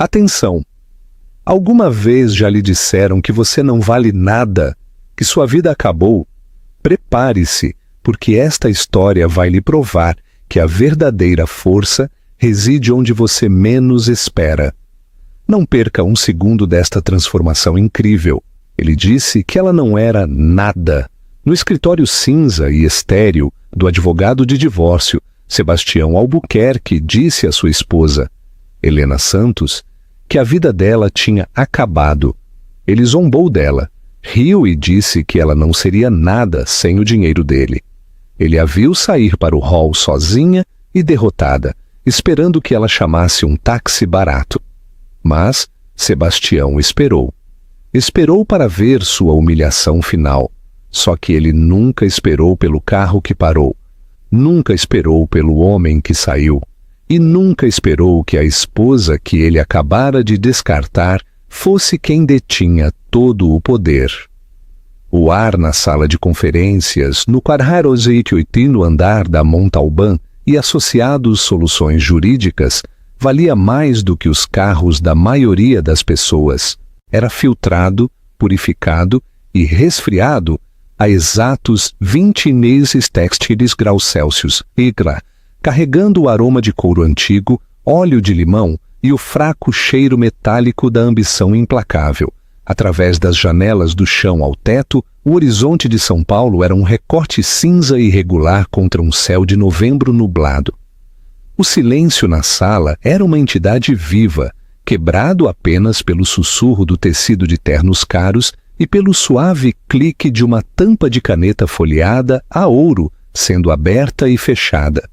Atenção! Alguma vez já lhe disseram que você não vale nada, que sua vida acabou? Prepare-se, porque esta história vai lhe provar que a verdadeira força reside onde você menos espera. Não perca um segundo desta transformação incrível. Ele disse que ela não era nada. No escritório cinza e estéril do advogado de divórcio, Sebastião Albuquerque disse à sua esposa, Helena Santos, que a vida dela tinha acabado. Ele zombou dela, riu e disse que ela não seria nada sem o dinheiro dele. Ele a viu sair para o hall sozinha e derrotada, esperando que ela chamasse um táxi barato. Mas Sebastião esperou. Esperou para ver sua humilhação final. Só que ele nunca esperou pelo carro que parou, nunca esperou pelo homem que saiu, e nunca esperou que a esposa que ele acabara de descartar fosse quem detinha todo o poder. O ar na sala de conferências, no 48º andar da Montalbán e associados soluções jurídicas, valia mais do que os carros da maioria das pessoas. Era filtrado, purificado e resfriado a exatos 20 graus Celsius, carregando o aroma de couro antigo, óleo de limão e o fraco cheiro metálico da ambição implacável. Através das janelas do chão ao teto, o horizonte de São Paulo era um recorte cinza irregular contra um céu de novembro nublado. O silêncio na sala era uma entidade viva, quebrado apenas pelo sussurro do tecido de ternos caros e pelo suave clique de uma tampa de caneta folheada a ouro sendo aberta e fechada.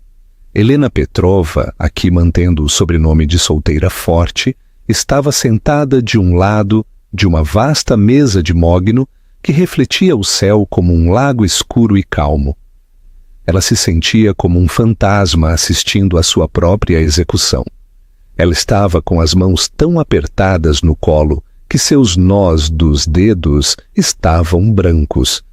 Helena Petrova, aqui mantendo o sobrenome de solteira forte, estava sentada de um lado de uma vasta mesa de mogno que refletia o céu como um lago escuro e calmo. Ela se sentia como um fantasma assistindo à sua própria execução. Ela estava com as mãos tão apertadas no colo que seus nós dos dedos estavam brancos.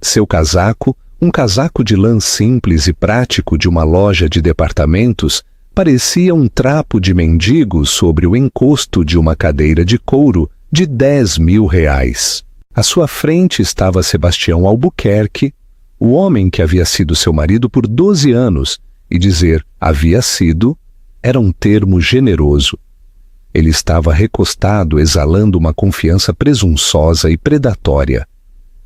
Seu casaco, um casaco de lã simples e prático de uma loja de departamentos, parecia um trapo de mendigo sobre o encosto de uma cadeira de couro de R$10.000. À sua frente estava Sebastião Albuquerque, o homem que havia sido seu marido por 12 anos, e dizer havia sido era um termo generoso. Ele estava recostado, exalando uma confiança presunçosa e predatória.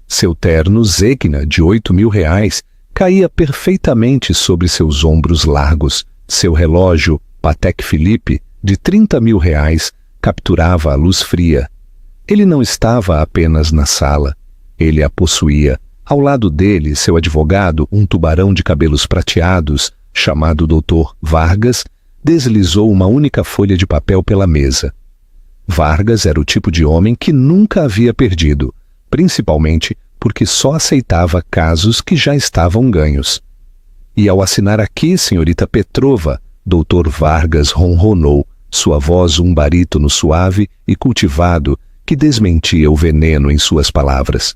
Seu terno Zegna de R$8.000 caía perfeitamente sobre seus ombros largos. Seu relógio Patek Philippe de R$30.000 capturava a luz fria. Ele não estava apenas na sala. Ele a possuía. Ao lado dele, seu advogado, um tubarão de cabelos prateados, chamado Dr. Vargas, deslizou uma única folha de papel pela mesa. Vargas era o tipo de homem que nunca havia perdido, principalmente porque só aceitava casos que já estavam ganhos. E ao assinar aqui, senhorita Petrova, Dr. Vargas ronronou, sua voz um barítono suave e cultivado que desmentia o veneno em suas palavras.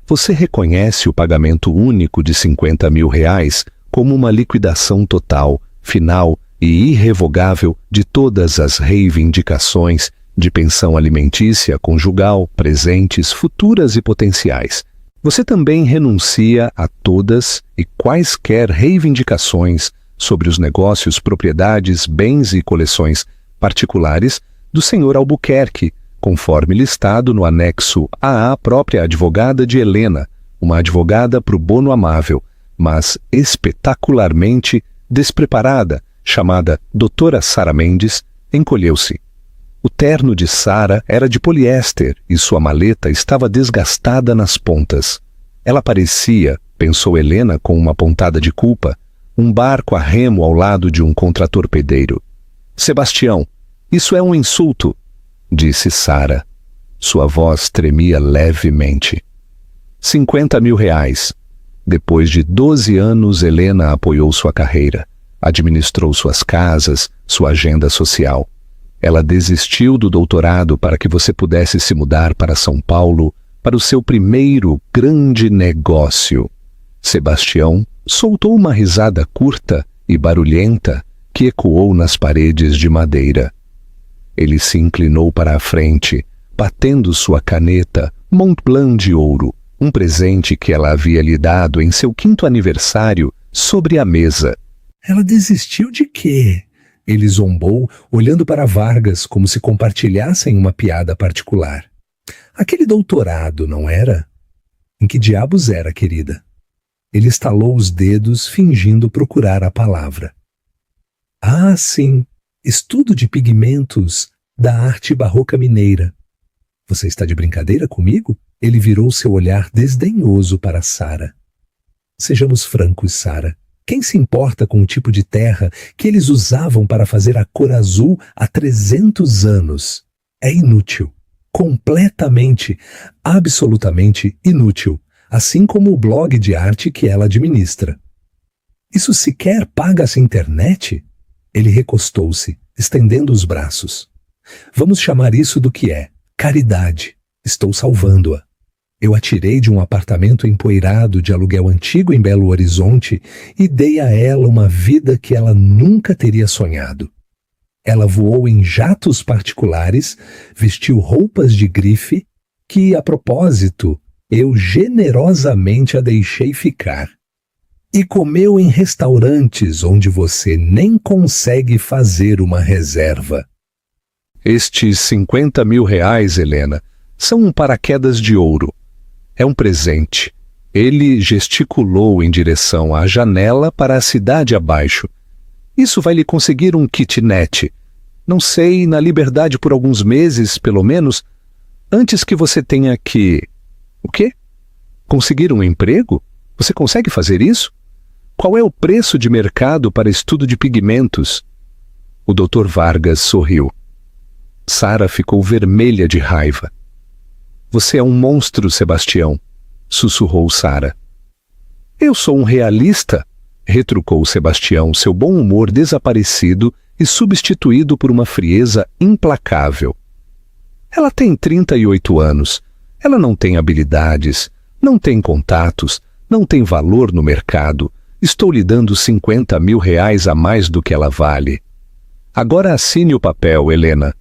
Você reconhece o pagamento único de R$50.000 como uma liquidação total, final e irrevogável de todas as reivindicações de pensão alimentícia, conjugal, presentes, futuras e potenciais. Você também renuncia a todas e quaisquer reivindicações sobre os negócios, propriedades, bens e coleções particulares do senhor Albuquerque, conforme listado no anexo à própria advogada de Helena, uma advogada pro bono amável, mas espetacularmente despreparada, chamada Doutora Sara Mendes, encolheu-se. O terno de Sara era de poliéster e sua maleta estava desgastada nas pontas. Ela parecia, pensou Helena com uma pontada de culpa, um barco a remo ao lado de um contratorpedeiro. Sebastião, isso é um insulto, disse Sara. Sua voz tremia levemente. R$50.000. Depois de 12 anos, Helena apoiou sua carreira, administrou suas casas, sua agenda social. Ela desistiu do doutorado para que você pudesse se mudar para São Paulo para o seu primeiro grande negócio. Sebastião soltou uma risada curta e barulhenta que ecoou nas paredes de madeira. Ele se inclinou para a frente, batendo sua caneta Mont Blanc de ouro, um presente que ela havia lhe dado em seu 5º aniversário, sobre a mesa. Ela desistiu de quê? Ele zombou, olhando para Vargas como se compartilhassem uma piada particular. Aquele doutorado, não era? Em que diabos era, querida? Ele estalou os dedos, fingindo procurar a palavra. Ah, sim, estudo de pigmentos da arte barroca mineira. Você está de brincadeira comigo? Ele virou seu olhar desdenhoso para Sara. Sejamos francos, Sara. Quem se importa com o tipo de terra que eles usavam para fazer a cor azul há 300 anos? É inútil. Completamente, absolutamente inútil. Assim como o blog de arte que ela administra. Isso sequer paga essa internet? Ele recostou-se, estendendo os braços. Vamos chamar isso do que é. Caridade. Estou salvando-a. Eu a tirei de um apartamento empoeirado de aluguel antigo em Belo Horizonte e dei a ela uma vida que ela nunca teria sonhado. Ela voou em jatos particulares, vestiu roupas de grife, que, a propósito, eu generosamente a deixei ficar. E comeu em restaurantes onde você nem consegue fazer uma reserva. Estes 50 mil reais, Helena, são um paraquedas de ouro. É um presente. Ele gesticulou em direção à janela para a cidade abaixo. Isso vai lhe conseguir um kitnet. Não sei, na Liberdade por alguns meses, pelo menos, antes que você tenha que... O quê? Conseguir um emprego? Você consegue fazer isso? Qual é o preço de mercado para estudo de pigmentos? O Dr. Vargas sorriu. Sara ficou vermelha de raiva. Você é um monstro, Sebastião, sussurrou Sara. Eu sou um realista, retrucou Sebastião, seu bom humor desaparecido e substituído por uma frieza implacável. Ela tem 38 anos. Ela não tem habilidades, não tem contatos, não tem valor no mercado. Estou lhe dando 50 mil reais a mais do que ela vale. Agora assine o papel, Helena.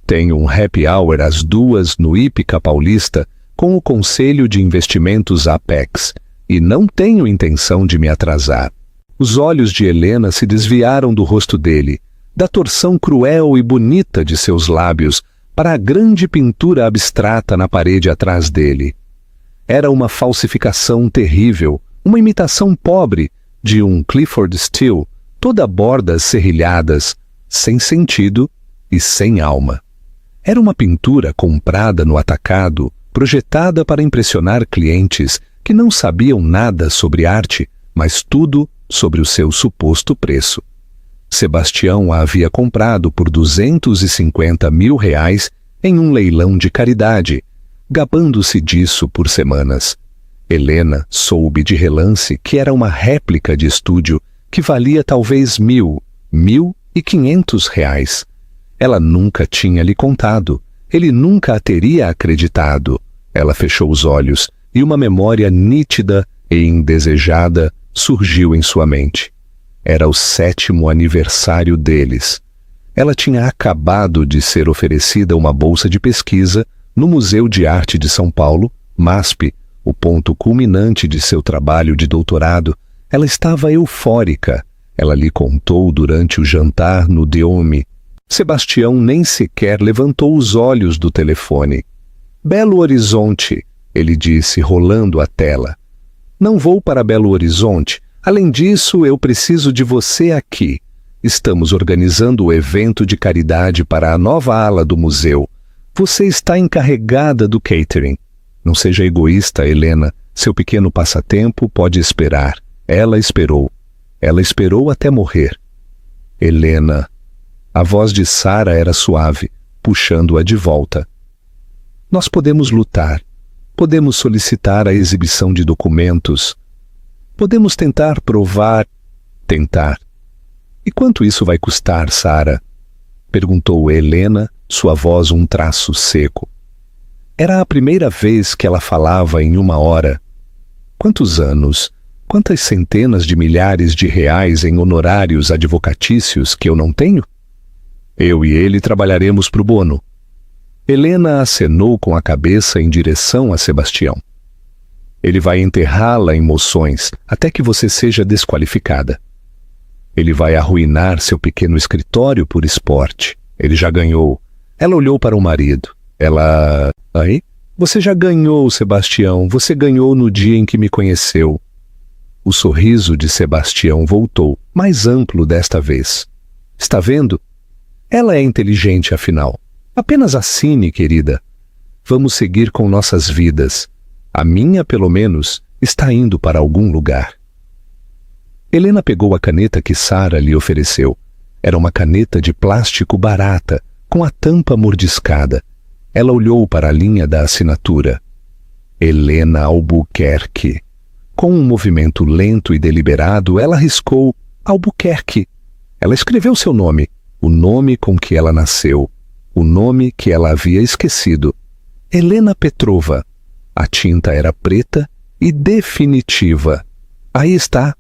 Tenho um happy hour às 2 no Ípica Paulista com o Conselho de Investimentos Apex e não tenho intenção de me atrasar. Os olhos de Helena se desviaram do rosto dele, da torção cruel e bonita de seus lábios, para a grande pintura abstrata na parede atrás dele. Era uma falsificação terrível, uma imitação pobre de um Clifford Steele, toda bordas serrilhadas, sem sentido e sem alma. Era uma pintura comprada no atacado, projetada para impressionar clientes que não sabiam nada sobre arte, mas tudo sobre o seu suposto preço. Sebastião a havia comprado por 250 mil reais em um leilão de caridade, gabando-se disso por semanas. Helena soube de relance que era uma réplica de estúdio que valia talvez 1.500 reais. Ela nunca tinha lhe contado. Ele nunca a teria acreditado. Ela fechou os olhos e uma memória nítida e indesejada surgiu em sua mente. Era o 7º aniversário deles. Ela tinha acabado de ser oferecida uma bolsa de pesquisa no Museu de Arte de São Paulo, MASP, o ponto culminante de seu trabalho de doutorado. Ela estava eufórica. Ela lhe contou durante o jantar no Deome. Sebastião nem sequer levantou os olhos do telefone. Belo Horizonte, ele disse, rolando a tela. Não vou para Belo Horizonte. Além disso, eu preciso de você aqui. Estamos organizando o evento de caridade para a nova ala do museu. Você está encarregada do catering. Não seja egoísta, Helena. Seu pequeno passatempo pode esperar. Ela esperou. Ela esperou até morrer. Helena. A voz de Sara era suave, puxando-a de volta. Nós podemos lutar. Podemos solicitar a exibição de documentos. Podemos tentar provar... Tentar. E quanto isso vai custar, Sara? Perguntou Helena, sua voz um traço seco. Era a primeira vez que ela falava em 1 hora. Quantos anos? Quantas centenas de milhares de reais em honorários advocatícios que eu não tenho? Eu e ele trabalharemos para o Bono. Helena acenou com a cabeça em direção a Sebastião. Ele vai enterrá-la em moções até que você seja desqualificada. Ele vai arruinar seu pequeno escritório por esporte. Ele já ganhou. Ela olhou para o marido. Ela... Aí? Você já ganhou, Sebastião. Você ganhou no dia em que me conheceu. O sorriso de Sebastião voltou, mais amplo desta vez. Está vendo? Ela é inteligente, afinal. Apenas assine, querida. Vamos seguir com nossas vidas. A minha, pelo menos, está indo para algum lugar. Helena pegou a caneta que Sara lhe ofereceu. Era uma caneta de plástico barata, com a tampa mordiscada. Ela olhou para a linha da assinatura. Helena Albuquerque. Com um movimento lento e deliberado, ela riscou Albuquerque. Ela escreveu seu nome, o nome com que ela nasceu, o nome que ela havia esquecido. Helena Petrova. A tinta era preta e definitiva. Aí está.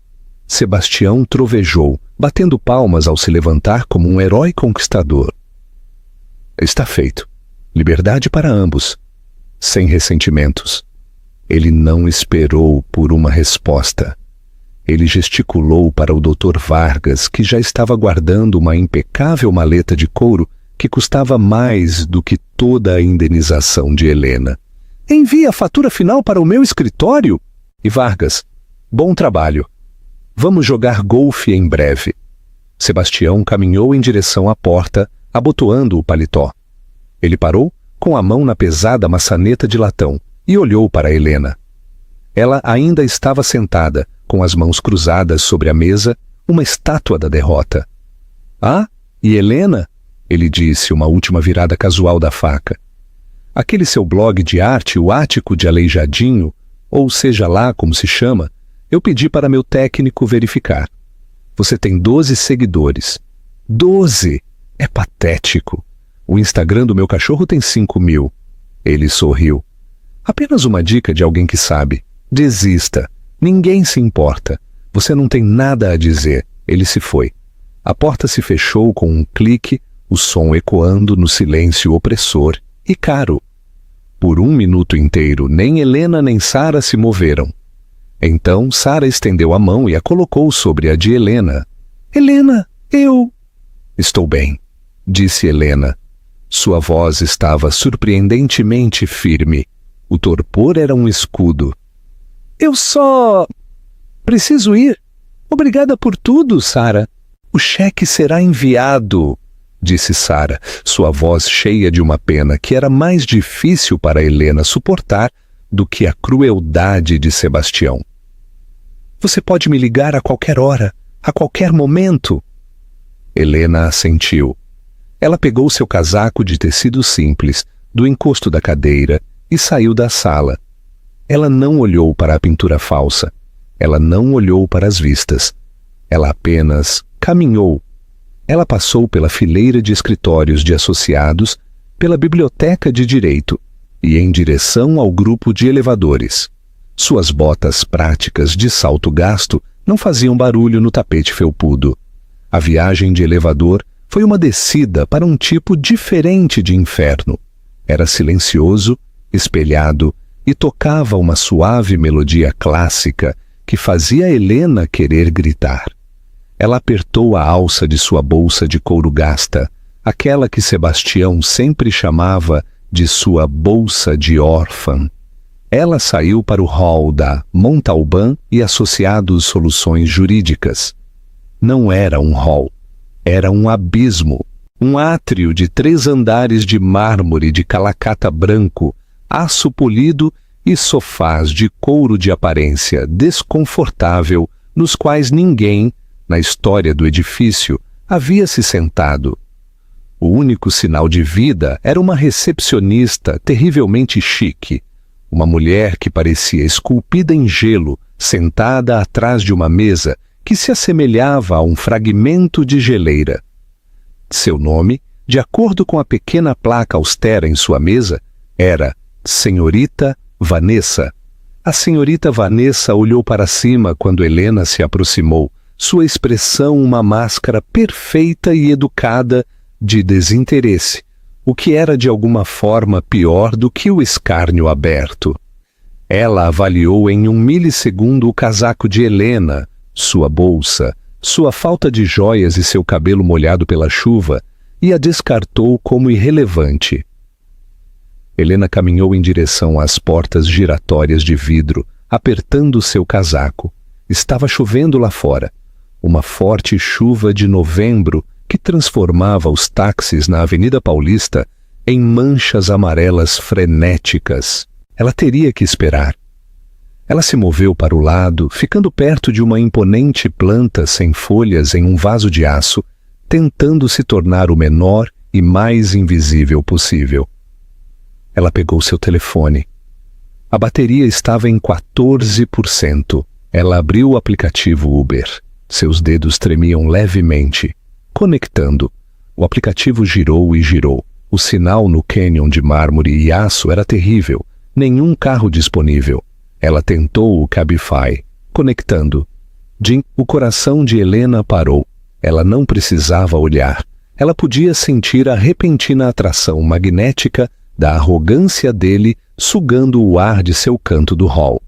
Sebastião trovejou, batendo palmas ao se levantar como um herói conquistador. Está feito. Liberdade para ambos. Sem ressentimentos. Ele não esperou por uma resposta. Ele gesticulou para o Dr. Vargas, que já estava guardando uma impecável maleta de couro que custava mais do que toda a indenização de Helena. Envie a fatura final para o meu escritório? E Vargas, bom trabalho. Vamos jogar golfe em breve. Sebastião caminhou em direção à porta, abotoando o paletó. Ele parou, com a mão na pesada maçaneta de latão, e olhou para Helena. Ela ainda estava sentada, com as mãos cruzadas sobre a mesa, uma estátua da derrota. Ah, e Helena? Ele disse, uma última virada casual da faca. Aquele seu blog de arte, o Ático de Aleijadinho, ou seja lá como se chama, eu pedi para meu técnico verificar. Você tem 12 seguidores. 12! É patético. O Instagram do meu cachorro tem 5.000. Ele sorriu. Apenas uma dica de alguém que sabe. Desista. Ninguém se importa. Você não tem nada a dizer. Ele se foi. A porta se fechou com um clique, o som ecoando no silêncio opressor e caro. Por 1 minuto inteiro, nem Helena nem Sara se moveram. Então, Sara estendeu a mão e a colocou sobre a de Helena. Helena, eu... Estou bem, disse Helena. Sua voz estava surpreendentemente firme. O torpor era um escudo. Eu só... preciso ir. Obrigada por tudo, Sara. O cheque será enviado, disse Sara, sua voz cheia de uma pena que era mais difícil para Helena suportar do que a crueldade de Sebastião. Você pode me ligar a qualquer hora, a qualquer momento. Helena assentiu. Ela pegou seu casaco de tecido simples, do encosto da cadeira, e saiu da sala. Ela não olhou para a pintura falsa. Ela não olhou para as vistas. Ela apenas caminhou. Ela passou pela fileira de escritórios de associados, pela biblioteca de direito e em direção ao grupo de elevadores. Suas botas práticas de salto gasto não faziam barulho no tapete felpudo. A viagem de elevador foi uma descida para um tipo diferente de inferno. Era silencioso, espelhado e tocava uma suave melodia clássica que fazia Helena querer gritar. Ela apertou a alça de sua bolsa de couro gasta, aquela que Sebastião sempre chamava de sua bolsa de órfã. Ela saiu para o hall da Montalban e Associados Soluções Jurídicas. Não era um hall, era um abismo, um átrio de 3 andares de mármore de calacata branco, aço polido e sofás de couro de aparência desconfortável, nos quais ninguém, na história do edifício, havia se sentado. O único sinal de vida era uma recepcionista terrivelmente chique, uma mulher que parecia esculpida em gelo, sentada atrás de uma mesa que se assemelhava a um fragmento de geleira. Seu nome, de acordo com a pequena placa austera em sua mesa, era Senhorita Vanessa. A senhorita Vanessa olhou para cima quando Helena se aproximou, sua expressão uma máscara perfeita e educada de desinteresse, o que era de alguma forma pior do que o escárnio aberto. Ela avaliou em 1 milissegundo o casaco de Helena, sua bolsa, sua falta de joias e seu cabelo molhado pela chuva, e a descartou como irrelevante. Helena caminhou em direção às portas giratórias de vidro, apertando seu casaco. Estava chovendo lá fora. Uma forte chuva de novembro que transformava os táxis na Avenida Paulista em manchas amarelas frenéticas. Ela teria que esperar. Ela se moveu para o lado, ficando perto de uma imponente planta sem folhas em um vaso de aço, tentando se tornar o menor e mais invisível possível. Ela pegou seu telefone. A bateria estava em 14%. Ela abriu o aplicativo Uber. Seus dedos tremiam levemente. Conectando. O aplicativo girou e girou. O sinal no cânion de mármore e aço era terrível. Nenhum carro disponível. Ela tentou o Cabify. Conectando. O coração de Helena parou. Ela não precisava olhar. Ela podia sentir a repentina atração magnética da arrogância dele sugando o ar de seu canto do hall.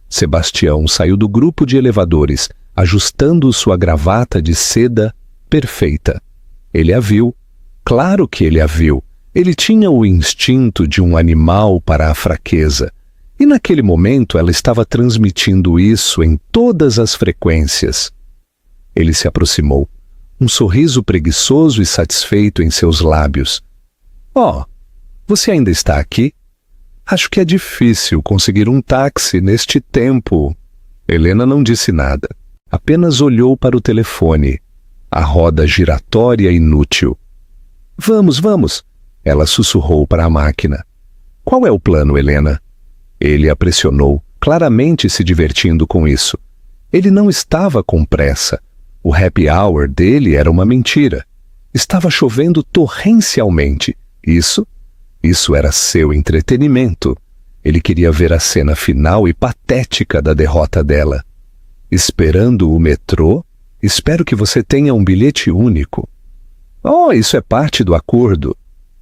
Sebastião saiu do grupo de elevadores, ajustando sua gravata de seda perfeita. Ele a viu. Claro que ele a viu. Ele tinha o instinto de um animal para a fraqueza. E naquele momento ela estava transmitindo isso em todas as frequências. Ele se aproximou. Um sorriso preguiçoso e satisfeito em seus lábios. Oh, você ainda está aqui? Acho que é difícil conseguir um táxi neste tempo. Helena não disse nada. Apenas olhou para o telefone. A roda giratória inútil. Vamos, vamos. Ela sussurrou para a máquina. Qual é o plano, Helena? Ele a pressionou, claramente se divertindo com isso. Ele não estava com pressa. O happy hour dele era uma mentira. Estava chovendo torrencialmente. Isso era seu entretenimento. Ele queria ver a cena final e patética da derrota dela. Esperando o metrô? Espero que você tenha um bilhete único. Oh, isso é parte do acordo.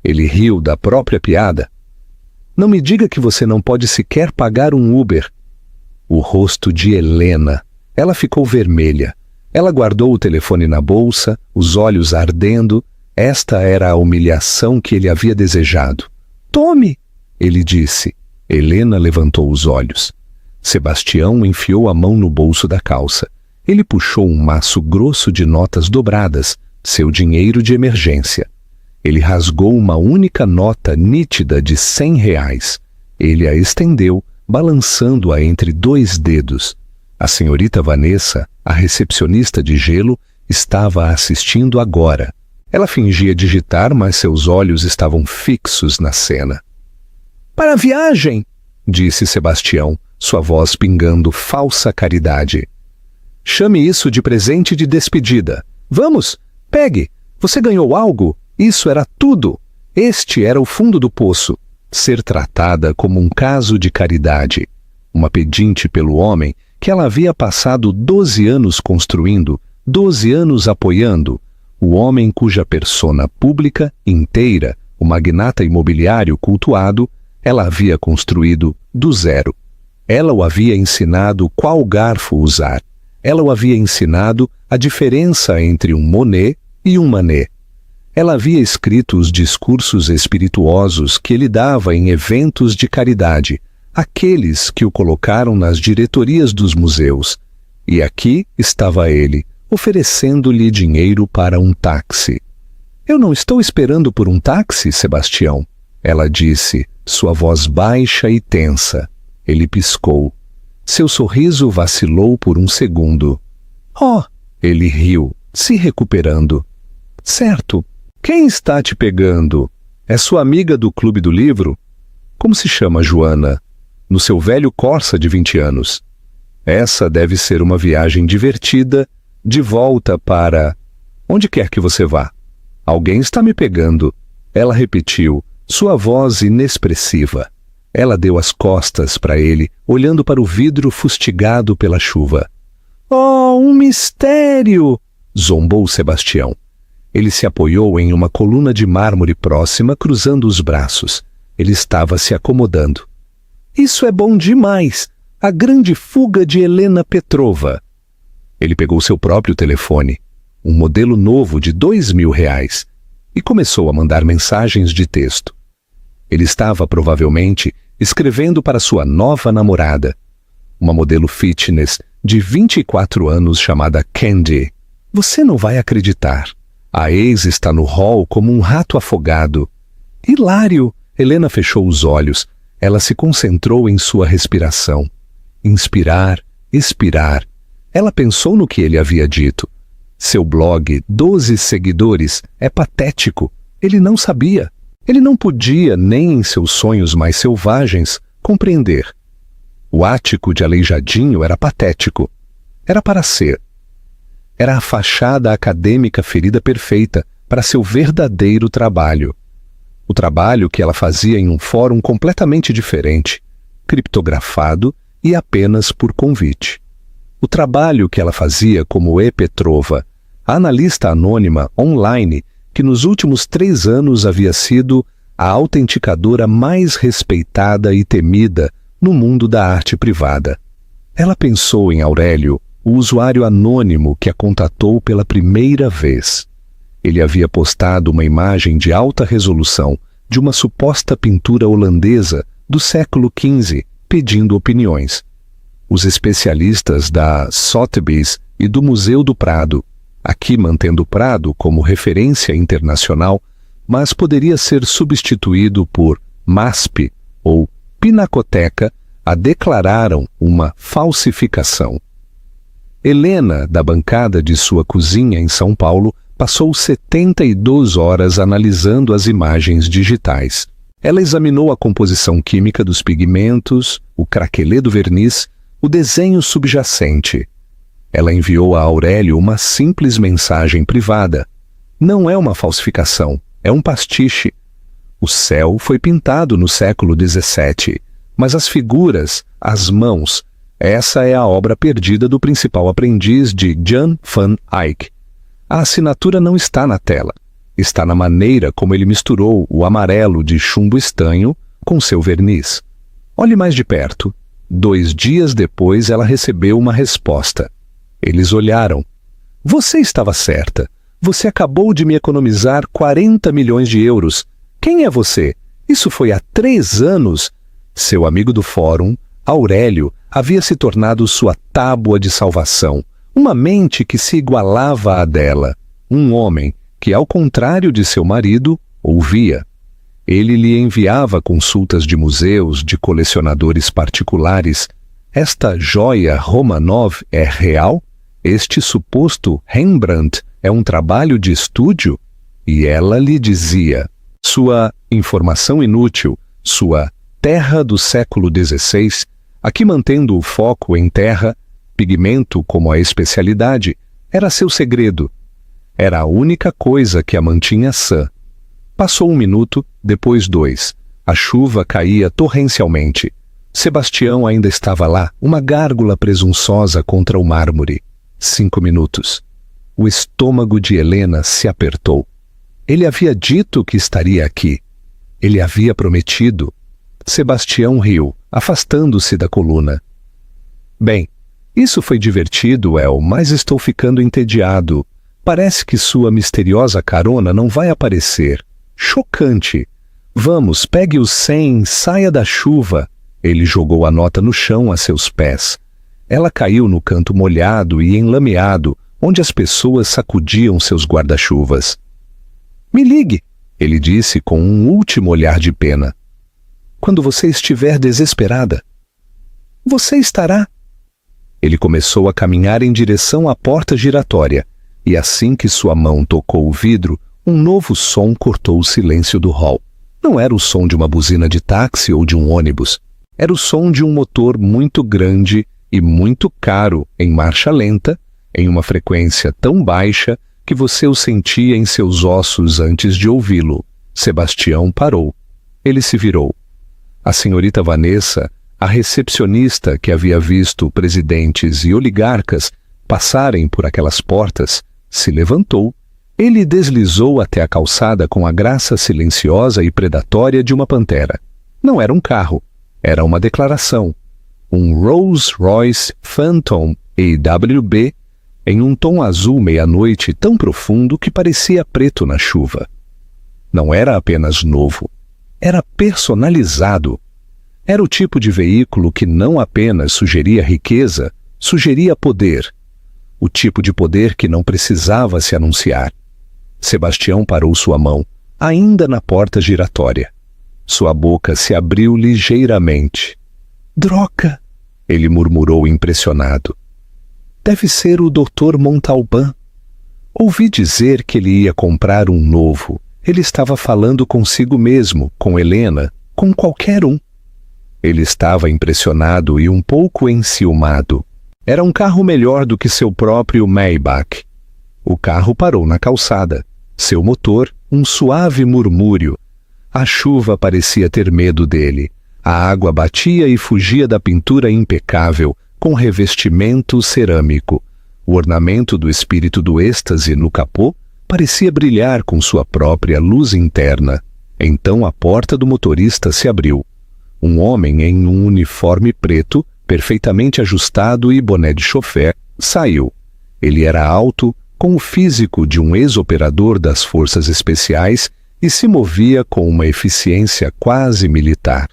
Ele riu da própria piada. Não me diga que você não pode sequer pagar um Uber. O rosto de Helena. Ela ficou vermelha. Ela guardou o telefone na bolsa, os olhos ardendo. Esta era a humilhação que ele havia desejado. Tome! Ele disse. Helena levantou os olhos. Sebastião enfiou a mão no bolso da calça. Ele puxou um maço grosso de notas dobradas, seu dinheiro de emergência. Ele rasgou uma única nota nítida de R$ 100. Ele a estendeu, balançando-a entre 2 dedos. A senhorita Vanessa, a recepcionista de gelo, estava assistindo agora. Ela fingia digitar, mas seus olhos estavam fixos na cena. Para a viagem, disse Sebastião, sua voz pingando falsa caridade. Chame isso de presente de despedida. Vamos, pegue. Você ganhou algo? Isso era tudo. Este era o fundo do poço. Ser tratada como um caso de caridade. Uma pedinte pelo homem que ela havia passado 12 anos construindo, 12 anos apoiando. O homem cuja persona pública inteira, o magnata imobiliário cultuado, ela havia construído do zero. Ela o havia ensinado qual garfo usar. Ela o havia ensinado a diferença entre um Monet e um Manet. Ela havia escrito os discursos espirituosos que ele dava em eventos de caridade, aqueles que o colocaram nas diretorias dos museus. E aqui estava ele, oferecendo-lhe dinheiro para um táxi. Eu não estou esperando por um táxi, Sebastião, ela disse, sua voz baixa e tensa. Ele piscou. Seu sorriso vacilou por um segundo. Oh! Ele riu, se recuperando. Certo. Quem está te pegando? É sua amiga do Clube do Livro? Como se chama Joana? No seu velho Corsa de 20 anos. Essa deve ser uma viagem divertida, de volta para... Onde quer que você vá. Alguém está me pegando. Ela repetiu, sua voz inexpressiva. Ela deu as costas para ele, olhando para o vidro fustigado pela chuva. Oh, um mistério! Zombou Sebastião. Ele se apoiou em uma coluna de mármore próxima, cruzando os braços. Ele estava se acomodando. Isso é bom demais! A grande fuga de Helena Petrova. Ele pegou seu próprio telefone, um modelo novo de R$ 2.000, e começou a mandar mensagens de texto. Ele estava, provavelmente, escrevendo para sua nova namorada, uma modelo fitness de 24 anos chamada Candy. Você não vai acreditar. A ex está no hall como um rato afogado. Hilário! Helena fechou os olhos. Ela se concentrou em sua respiração. Inspirar, expirar. Ela pensou no que ele havia dito. Seu blog, 12 seguidores, é patético. Ele não sabia. Ele não podia, nem em seus sonhos mais selvagens, compreender. O ático de Aleijadinho era patético. Era para ser. Era a fachada acadêmica ferida perfeita para seu verdadeiro trabalho. O trabalho que ela fazia em um fórum completamente diferente, criptografado e apenas por convite. O trabalho que ela fazia como E. Petrova, a analista anônima online que nos últimos 3 anos havia sido a autenticadora mais respeitada e temida no mundo da arte privada. Ela pensou em Aurélio, o usuário anônimo que a contatou pela primeira vez. Ele havia postado uma imagem de alta resolução de uma suposta pintura holandesa do século XV, pedindo opiniões. Os especialistas da Sotheby's e do Museu do Prado, aqui mantendo o Prado como referência internacional, mas poderia ser substituído por MASP ou Pinacoteca, a declararam uma falsificação. Helena, da bancada de sua cozinha em São Paulo, passou 72 horas analisando as imagens digitais. Ela examinou a composição química dos pigmentos, o craquelê do verniz, o desenho subjacente. Ela enviou a Aurélio uma simples mensagem privada. Não é uma falsificação, é um pastiche. O céu foi pintado no século XVII, mas as figuras, as mãos, essa é a obra perdida do principal aprendiz de Jan van Eyck. A assinatura não está na tela. Está na maneira como ele misturou o amarelo de chumbo estanho com seu verniz. Olhe mais de perto. 2 dias depois ela recebeu uma resposta. Eles olharam. Você estava certa. Você acabou de me economizar 40 milhões de euros. Quem é você? Isso foi há 3 anos. Seu amigo do fórum, Aurélio, havia se tornado sua tábua de salvação, uma mente que se igualava à dela, um homem que, ao contrário de seu marido, ouvia. Ele lhe enviava consultas de museus, de colecionadores particulares. Esta joia Romanov é real? Este suposto Rembrandt é um trabalho de estúdio? E ela lhe dizia, sua informação inútil, sua terra do século XVI, aqui mantendo o foco em terra, pigmento como a especialidade, era seu segredo. Era a única coisa que a mantinha sã. Passou 1 minuto, depois 2. A chuva caía torrencialmente. Sebastião ainda estava lá, uma gárgula presunçosa contra o mármore. 5 minutos. O estômago de Helena se apertou. Ele havia dito que estaria aqui. Ele havia prometido. Sebastião riu, afastando-se da coluna. Bem, isso foi divertido, El, mas estou ficando entediado. Parece que sua misteriosa carona não vai aparecer. Chocante. Vamos, pegue os 100, saia da chuva. Ele jogou a nota no chão a seus pés. Ela caiu no canto molhado e enlameado, onde as pessoas sacudiam seus guarda-chuvas. Me ligue, ele disse com um último olhar de pena. Quando você estiver desesperada. Você estará. Ele começou a caminhar em direção à porta giratória, e assim que sua mão tocou o vidro, um novo som cortou o silêncio do hall. Não era o som de uma buzina de táxi ou de um ônibus. Era o som de um motor muito grande e muito caro em marcha lenta, em uma frequência tão baixa que você o sentia em seus ossos antes de ouvi-lo. Sebastião parou. Ele se virou. A senhorita Vanessa, a recepcionista que havia visto presidentes e oligarcas passarem por aquelas portas, se levantou Ele deslizou até a calçada com a graça silenciosa e predatória de uma pantera. Não era um carro, era uma declaração. Um Rolls-Royce Phantom EWB em um tom azul meia-noite tão profundo que parecia preto na chuva. Não era apenas novo, era personalizado. Era o tipo de veículo que não apenas sugeria riqueza, sugeria poder. O tipo de poder que não precisava se anunciar. Sebastião parou sua mão, ainda na porta giratória. Sua boca se abriu ligeiramente. Droga! Ele murmurou impressionado. Deve ser o Dr. Montalban. Ouvi dizer que ele ia comprar um novo. Ele estava falando consigo mesmo, com Helena, com qualquer um. Ele estava impressionado e um pouco enciumado. Era um carro melhor do que seu próprio Maybach. O carro parou na calçada. Seu motor, um suave murmúrio. A chuva parecia ter medo dele. A água batia e fugia da pintura impecável, com revestimento cerâmico. O ornamento do espírito do êxtase no capô parecia brilhar com sua própria luz interna. Então a porta do motorista se abriu. Um homem em um uniforme preto, perfeitamente ajustado e boné de chofé, saiu. Ele era alto, com o físico de um ex-operador das forças especiais e se movia com uma eficiência quase militar.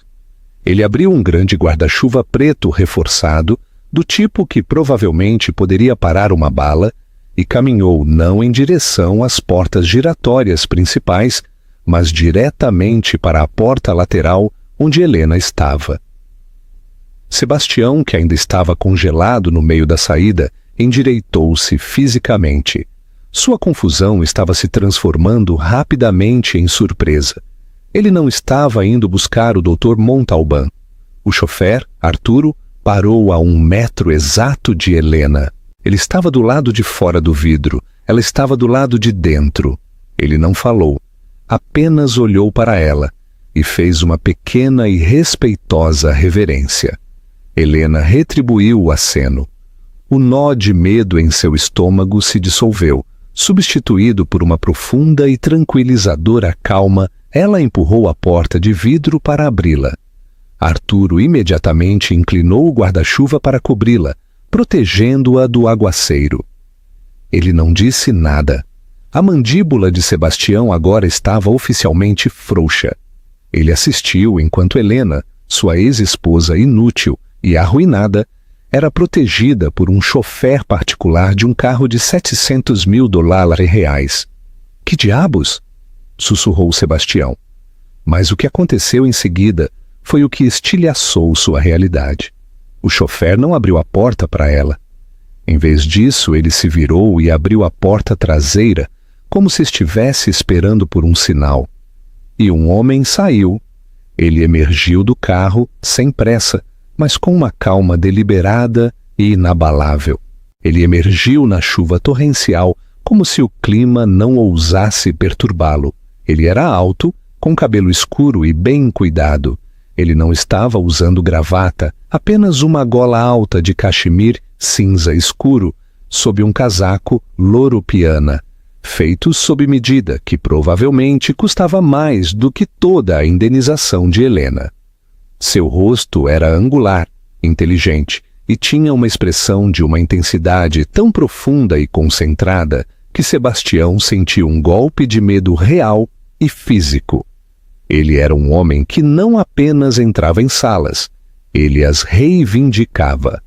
Ele abriu um grande guarda-chuva preto reforçado, do tipo que provavelmente poderia parar uma bala, e caminhou não em direção às portas giratórias principais, mas diretamente para a porta lateral onde Helena estava. Sebastião, que ainda estava congelado no meio da saída, endireitou-se fisicamente. Sua confusão estava se transformando rapidamente em surpresa. Ele não estava indo buscar o Dr. Montalban. O chofer, Arturo, parou a 1 metro exato de Helena. Ele estava do lado de fora do vidro. Ela estava do lado de dentro. Ele não falou. Apenas olhou para ela e fez uma pequena e respeitosa reverência. Helena retribuiu o aceno. O nó de medo em seu estômago se dissolveu. Substituído por uma profunda e tranquilizadora calma, ela empurrou a porta de vidro para abri-la. Arturo imediatamente inclinou o guarda-chuva para cobri-la, protegendo-a do aguaceiro. Ele não disse nada. A mandíbula de Sebastião agora estava oficialmente frouxa. Ele assistiu enquanto Helena, sua ex-esposa inútil e arruinada, era protegida por um chofer particular de um carro de $700 mil. Que diabos? Sussurrou Sebastião. Mas o que aconteceu em seguida foi o que estilhaçou sua realidade. O chofer não abriu a porta para ela. Em vez disso, ele se virou e abriu a porta traseira, como se estivesse esperando por um sinal. E um homem saiu. Ele emergiu do carro, sem pressa, mas com uma calma deliberada e inabalável. Ele emergiu na chuva torrencial, como se o clima não ousasse perturbá-lo. Ele era alto, com cabelo escuro e bem cuidado. Ele não estava usando gravata, apenas uma gola alta de cachemir cinza escuro, sob um casaco louro piana, feito sob medida, que provavelmente custava mais do que toda a indenização de Helena. Seu rosto era angular, inteligente, e tinha uma expressão de uma intensidade tão profunda e concentrada que Sebastião sentiu um golpe de medo real e físico. Ele era um homem que não apenas entrava em salas, ele as reivindicava.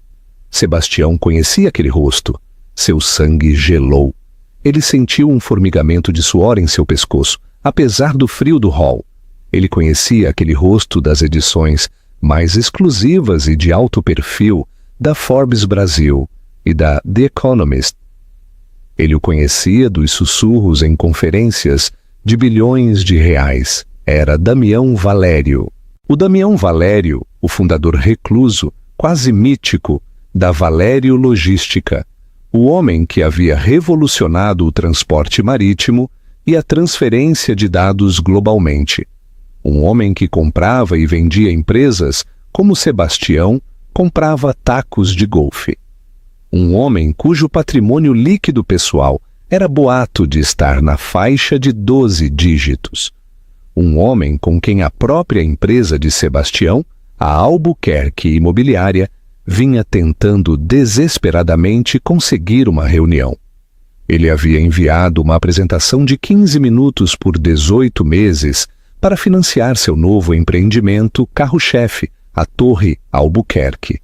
Sebastião conhecia aquele rosto. Seu sangue gelou. Ele sentiu um formigamento de suor em seu pescoço, apesar do frio do hall. Ele conhecia aquele rosto das edições mais exclusivas e de alto perfil da Forbes Brasil e da The Economist. Ele o conhecia dos sussurros em conferências de bilhões de reais. Era Damião Valério. O Damião Valério, o fundador recluso, quase mítico, da Valério Logística, o homem que havia revolucionado o transporte marítimo e a transferência de dados globalmente. Um homem que comprava e vendia empresas como Sebastião comprava tacos de golfe. Um homem cujo patrimônio líquido pessoal era boato de estar na faixa de 12 dígitos. Um homem com quem a própria empresa de Sebastião, a Albuquerque Imobiliária, vinha tentando desesperadamente conseguir uma reunião. Ele havia enviado uma apresentação de 15 minutos por 18 meses para financiar seu novo empreendimento carro-chefe, a Torre Albuquerque.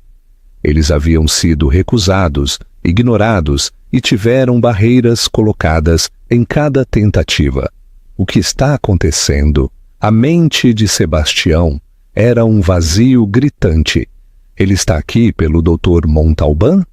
Eles haviam sido recusados, ignorados e tiveram barreiras colocadas em cada tentativa. O que está acontecendo? A mente de Sebastião era um vazio gritante. Ele está aqui pelo Dr. Montalbán?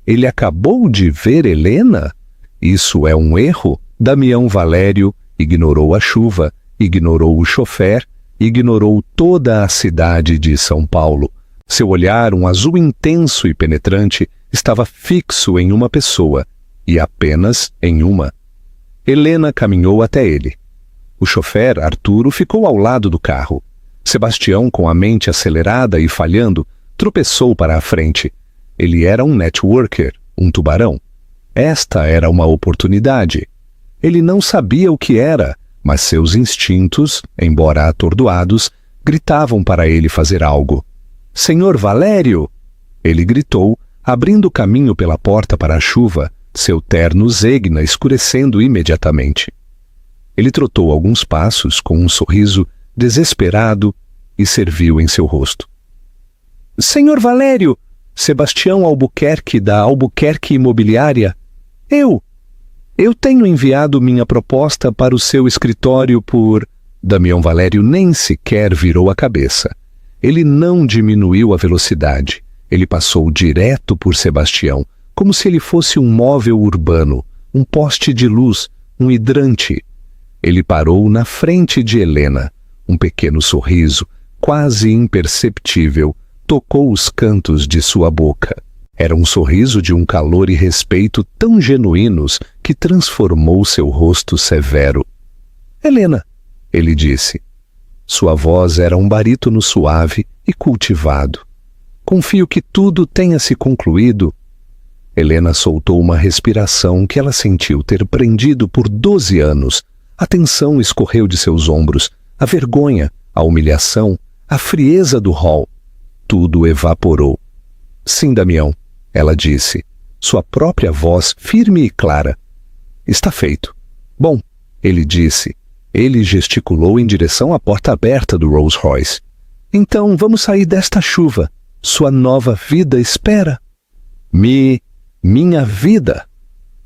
Ele acabou de ver Helena? Isso é um erro? Damião Valério ignorou a chuva, ignorou o chofer, ignorou toda a cidade de São Paulo. Seu olhar, um azul intenso e penetrante, estava fixo em uma pessoa, e apenas em uma. Helena caminhou até ele. O chofer, Arturo, ficou ao lado do carro. Sebastião, com a mente acelerada e falhando, tropeçou para a frente. Ele era um networker, um tubarão. Esta era uma oportunidade. Ele não sabia o que era, mas seus instintos, embora atordoados, gritavam para ele fazer algo. «Senhor Valério!» Ele gritou, abrindo caminho pela porta para a chuva, seu terno zegna escurecendo imediatamente. Ele trotou alguns passos com um sorriso desesperado e serviu em seu rosto. «Senhor Valério! Sebastião Albuquerque, da Albuquerque Imobiliária. Eu tenho enviado minha proposta para o seu escritório por...» Damião Valério nem sequer virou a cabeça. Ele não diminuiu a velocidade. Ele passou direto por Sebastião, como se ele fosse um móvel urbano, um poste de luz, um hidrante. Ele parou na frente de Helena. Um pequeno sorriso, quase imperceptível, tocou os cantos de sua boca. Era um sorriso de um calor e respeito tão genuínos que transformou seu rosto severo. «Helena», ele disse. Sua voz era um barítono suave e cultivado. «Confio que tudo tenha se concluído». Helena soltou uma respiração que ela sentiu ter prendido por 12 anos. A tensão escorreu de seus ombros, a vergonha, a humilhação, a frieza do hall. Tudo evaporou. «Sim, Damião», ela disse, sua própria voz firme e clara. «Está feito». «Bom», ele disse. Ele gesticulou em direção à porta aberta do Rolls Royce. «Então vamos sair desta chuva. Sua nova vida espera». Minha vida».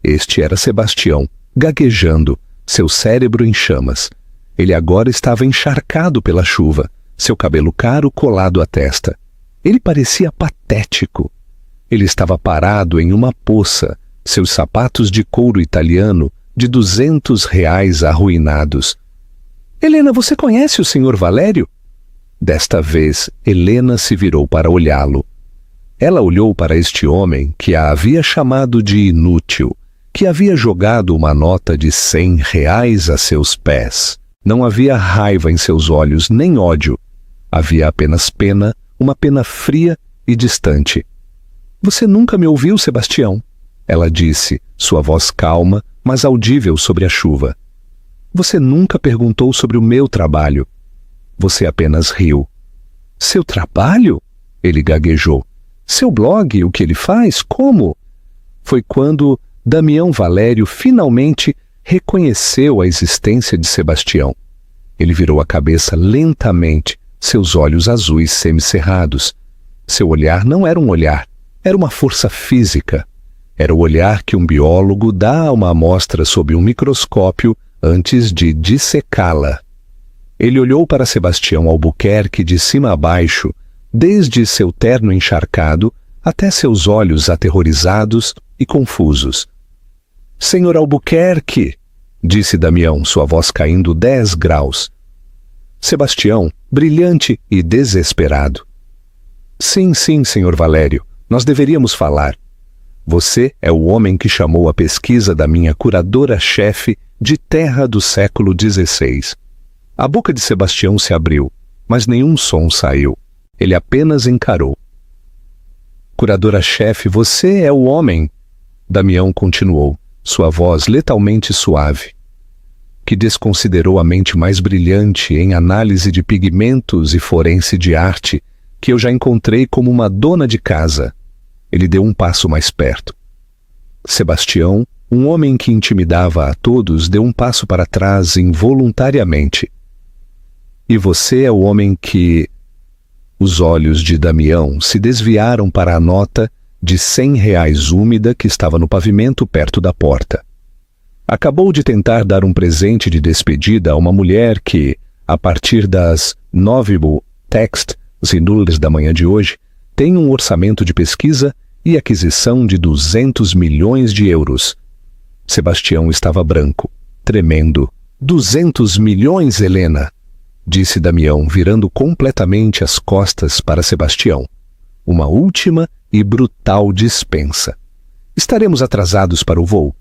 Este era Sebastião, gaguejando, seu cérebro em chamas. Ele agora estava encharcado pela chuva, seu cabelo caro colado à testa. Ele parecia patético. Ele estava parado em uma poça, seus sapatos de couro italiano de R$ 200 arruinados. «Helena, você conhece o Sr. Valério?» Desta vez, Helena se virou para olhá-lo. Ela olhou para este homem que a havia chamado de inútil, que havia jogado uma nota de R$ 100 a seus pés. Não havia raiva em seus olhos, nem ódio. Havia apenas pena, uma pena fria e distante. «Você nunca me ouviu, Sebastião?» Ela disse, sua voz calma, mas audível sobre a chuva. «Você nunca perguntou sobre o meu trabalho. Você apenas riu». «Seu trabalho?» Ele gaguejou. «Seu blog, o que ele faz? Como?» Foi quando Damião Valério finalmente reconheceu a existência de Sebastião. Ele virou a cabeça lentamente, seus olhos azuis semicerrados. Seu olhar não era um olhar, era uma força física. Era o olhar que um biólogo dá a uma amostra sob um microscópio antes de dissecá-la. Ele olhou para Sebastião Albuquerque de cima a baixo, desde seu terno encharcado até seus olhos aterrorizados e confusos. «Senhor Albuquerque», disse Damião, sua voz caindo 10 graus. Sebastião, brilhante e desesperado. Sim, senhor Valério, nós deveríamos falar. Você é o homem que chamou a pesquisa da minha curadora-chefe de terra do século XVI. A boca de Sebastião se abriu, mas nenhum som saiu. Ele apenas encarou. Curadora-chefe, você é o homem. Damião continuou, sua voz letalmente suave, que desconsiderou a mente mais brilhante em análise de pigmentos e forense de arte que eu já encontrei como uma dona de casa. Ele deu um passo mais perto. Sebastião, um homem que intimidava a todos, deu um passo para trás involuntariamente. E você é o homem que... Os olhos de Damião se desviaram para a nota de R$ 100 úmida que estava no pavimento perto da porta. Acabou de tentar dar um presente de despedida a uma mulher que, a partir das 9 text zinúleres da manhã de hoje, tem um orçamento de pesquisa e aquisição de 200 milhões de euros. Sebastião estava branco, tremendo. 200 milhões, Helena! Disse Damião, virando completamente as costas para Sebastião. Uma última e brutal dispensa. Estaremos atrasados para o voo.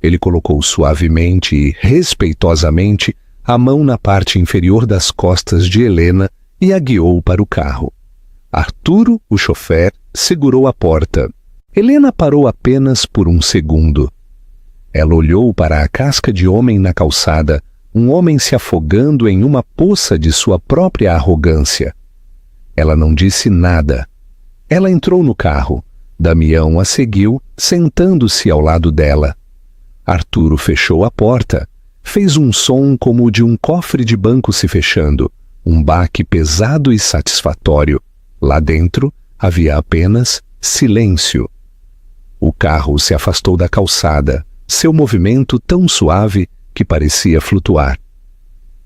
Ele colocou suavemente e respeitosamente a mão na parte inferior das costas de Helena e a guiou para o carro. Arturo, o chofer, segurou a porta. Helena parou apenas por um segundo. Ela olhou para a casca de homem na calçada, um homem se afogando em uma poça de sua própria arrogância. Ela não disse nada. Ela entrou no carro. Damião a seguiu, sentando-se ao lado dela. Arturo fechou a porta. Fez um som como o de um cofre de banco se fechando, um baque pesado e satisfatório. Lá dentro havia apenas silêncio. O carro se afastou da calçada, seu movimento tão suave que parecia flutuar.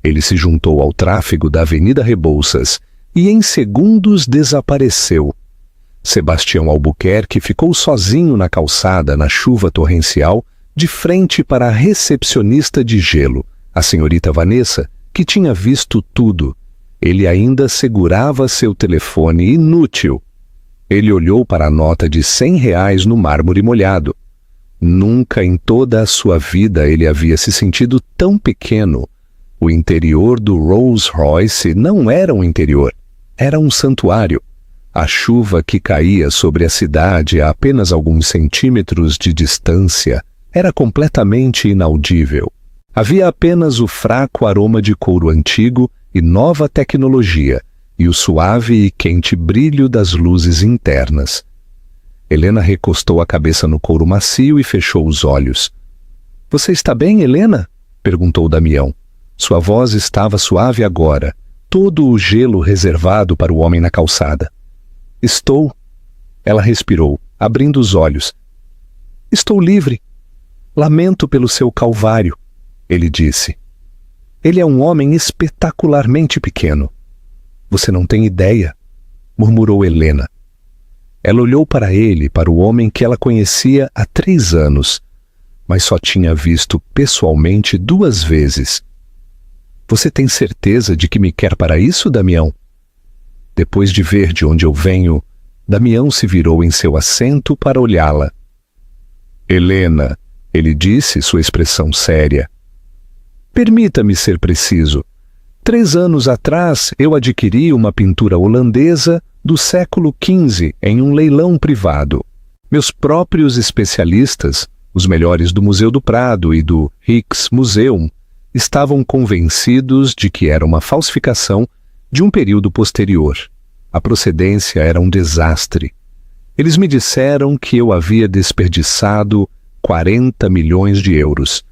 Ele se juntou ao tráfego da Avenida Rebouças e em segundos desapareceu. Sebastião Albuquerque ficou sozinho na calçada na chuva torrencial, de frente para a recepcionista de gelo, a senhorita Vanessa, que tinha visto tudo. Ele ainda segurava seu telefone inútil. Ele olhou para a nota de R$ 100 no mármore molhado. Nunca em toda a sua vida ele havia se sentido tão pequeno. O interior do Rolls-Royce não era um interior, era um santuário. A chuva que caía sobre a cidade a apenas alguns centímetros de distância era completamente inaudível. Havia apenas o fraco aroma de couro antigo e nova tecnologia, e o suave e quente brilho das luzes internas. Helena recostou a cabeça no couro macio e fechou os olhos. — Você está bem, Helena? Perguntou Damião. Sua voz estava suave agora, todo o gelo reservado para o homem na calçada. — Estou. Ela respirou, abrindo os olhos. — Estou livre. Lamento pelo seu calvário, ele disse. Ele é um homem espetacularmente pequeno. Você não tem ideia, murmurou Helena. Ela olhou para ele, para o homem que ela conhecia há 3 anos, mas só tinha visto pessoalmente 2 vezes. Você tem certeza de que me quer para isso, Damião? Depois de ver de onde eu venho, Damião se virou em seu assento para olhá-la. Helena, ele disse, sua expressão séria. Permita-me ser preciso. 3 anos atrás, eu adquiri uma pintura holandesa do século XV em um leilão privado. Meus próprios especialistas, os melhores do Museu do Prado e do Rijksmuseum, estavam convencidos de que era uma falsificação de um período posterior. A procedência era um desastre. Eles me disseram que eu havia desperdiçado 40 milhões de euros.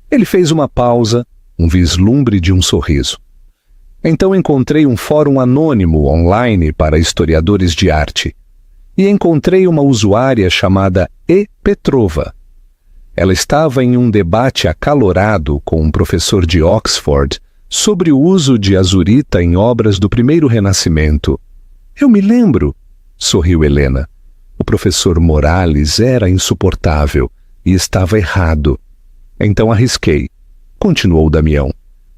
Ele fez uma pausa, um vislumbre de um sorriso. Então encontrei um fórum anônimo online para historiadores de arte. E encontrei uma usuária chamada E. Petrova. Ela estava em um debate acalorado com um professor de Oxford sobre o uso de azurita em obras do primeiro Renascimento. Eu me lembro, sorriu Helena. O professor Morales era insuportável e estava errado. Então arrisquei. Continuou Damião.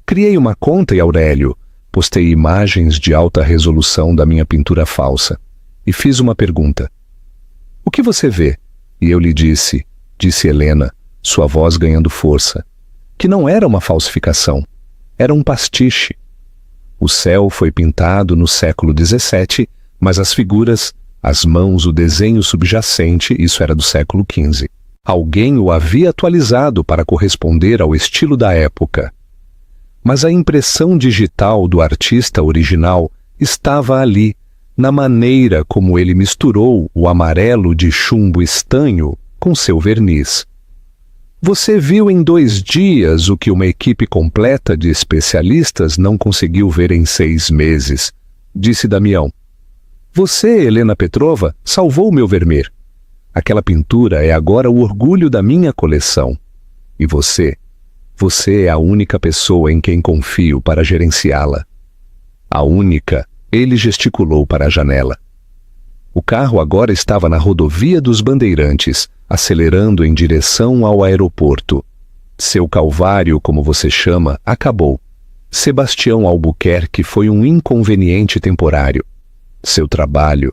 Criei uma conta em Aurélio, postei imagens de alta resolução da minha pintura falsa e fiz uma pergunta. O que você vê? E eu lhe disse Helena, sua voz ganhando força, que não era uma falsificação, era um pastiche. O céu foi pintado no século XVII, mas as figuras, as mãos, o desenho subjacente, isso era do século XV. Alguém o havia atualizado para corresponder ao estilo da época. Mas a impressão digital do artista original estava ali, na maneira como ele misturou o amarelo de chumbo estanho com seu verniz. Você viu em 2 dias o que uma equipe completa de especialistas não conseguiu ver em 6 meses, disse Damião. Você, Helena Petrova, salvou meu Vermeer. Aquela pintura é agora o orgulho da minha coleção. E você é a única pessoa em quem confio para gerenciá-la. A única, ele gesticulou para a janela. O carro agora estava na rodovia dos Bandeirantes, acelerando em direção ao aeroporto. Seu calvário, como você chama, acabou. Sebastião Albuquerque foi um inconveniente temporário. Seu trabalho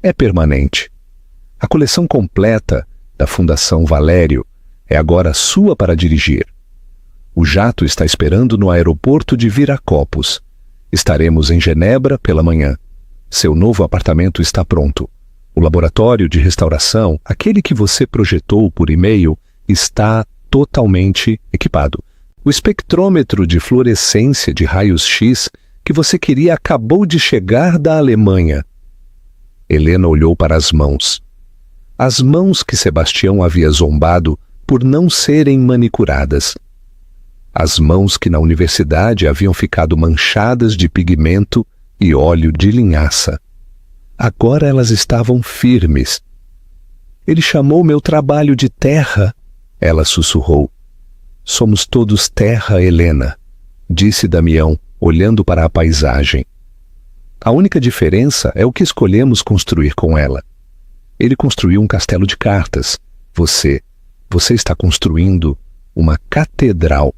é permanente. A coleção completa da Fundação Valério é agora sua para dirigir. O jato está esperando no aeroporto de Viracopos. Estaremos em Genebra pela manhã. Seu novo apartamento está pronto. O laboratório de restauração, aquele que você projetou por e-mail, está totalmente equipado. O espectrômetro de fluorescência de raios-x que você queria acabou de chegar da Alemanha. Helena olhou para as mãos. As mãos que Sebastião havia zombado por não serem manicuradas. As mãos que na universidade haviam ficado manchadas de pigmento e óleo de linhaça. Agora elas estavam firmes. Ele chamou meu trabalho de terra, ela sussurrou. Somos todos terra, Helena, disse Damião, olhando para a paisagem. A única diferença é o que escolhemos construir com ela. Ele construiu um castelo de cartas. Você está construindo uma catedral.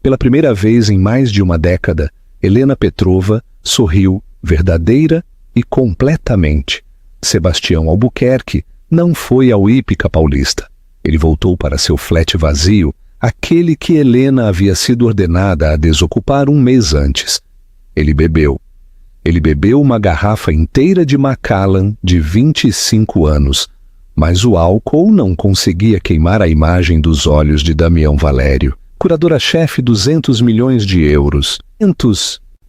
Pela primeira vez em mais de uma década, Helena Petrova sorriu verdadeira e completamente. Sebastião Albuquerque não foi ao Hípica Paulista. Ele voltou para seu flat vazio, aquele que Helena havia sido ordenada a desocupar 1 mês antes. Ele bebeu. Ele bebeu uma garrafa inteira de Macallan de 25 anos, mas o álcool não conseguia queimar a imagem dos olhos de Damião Valério, curadora-chefe 200 milhões de euros.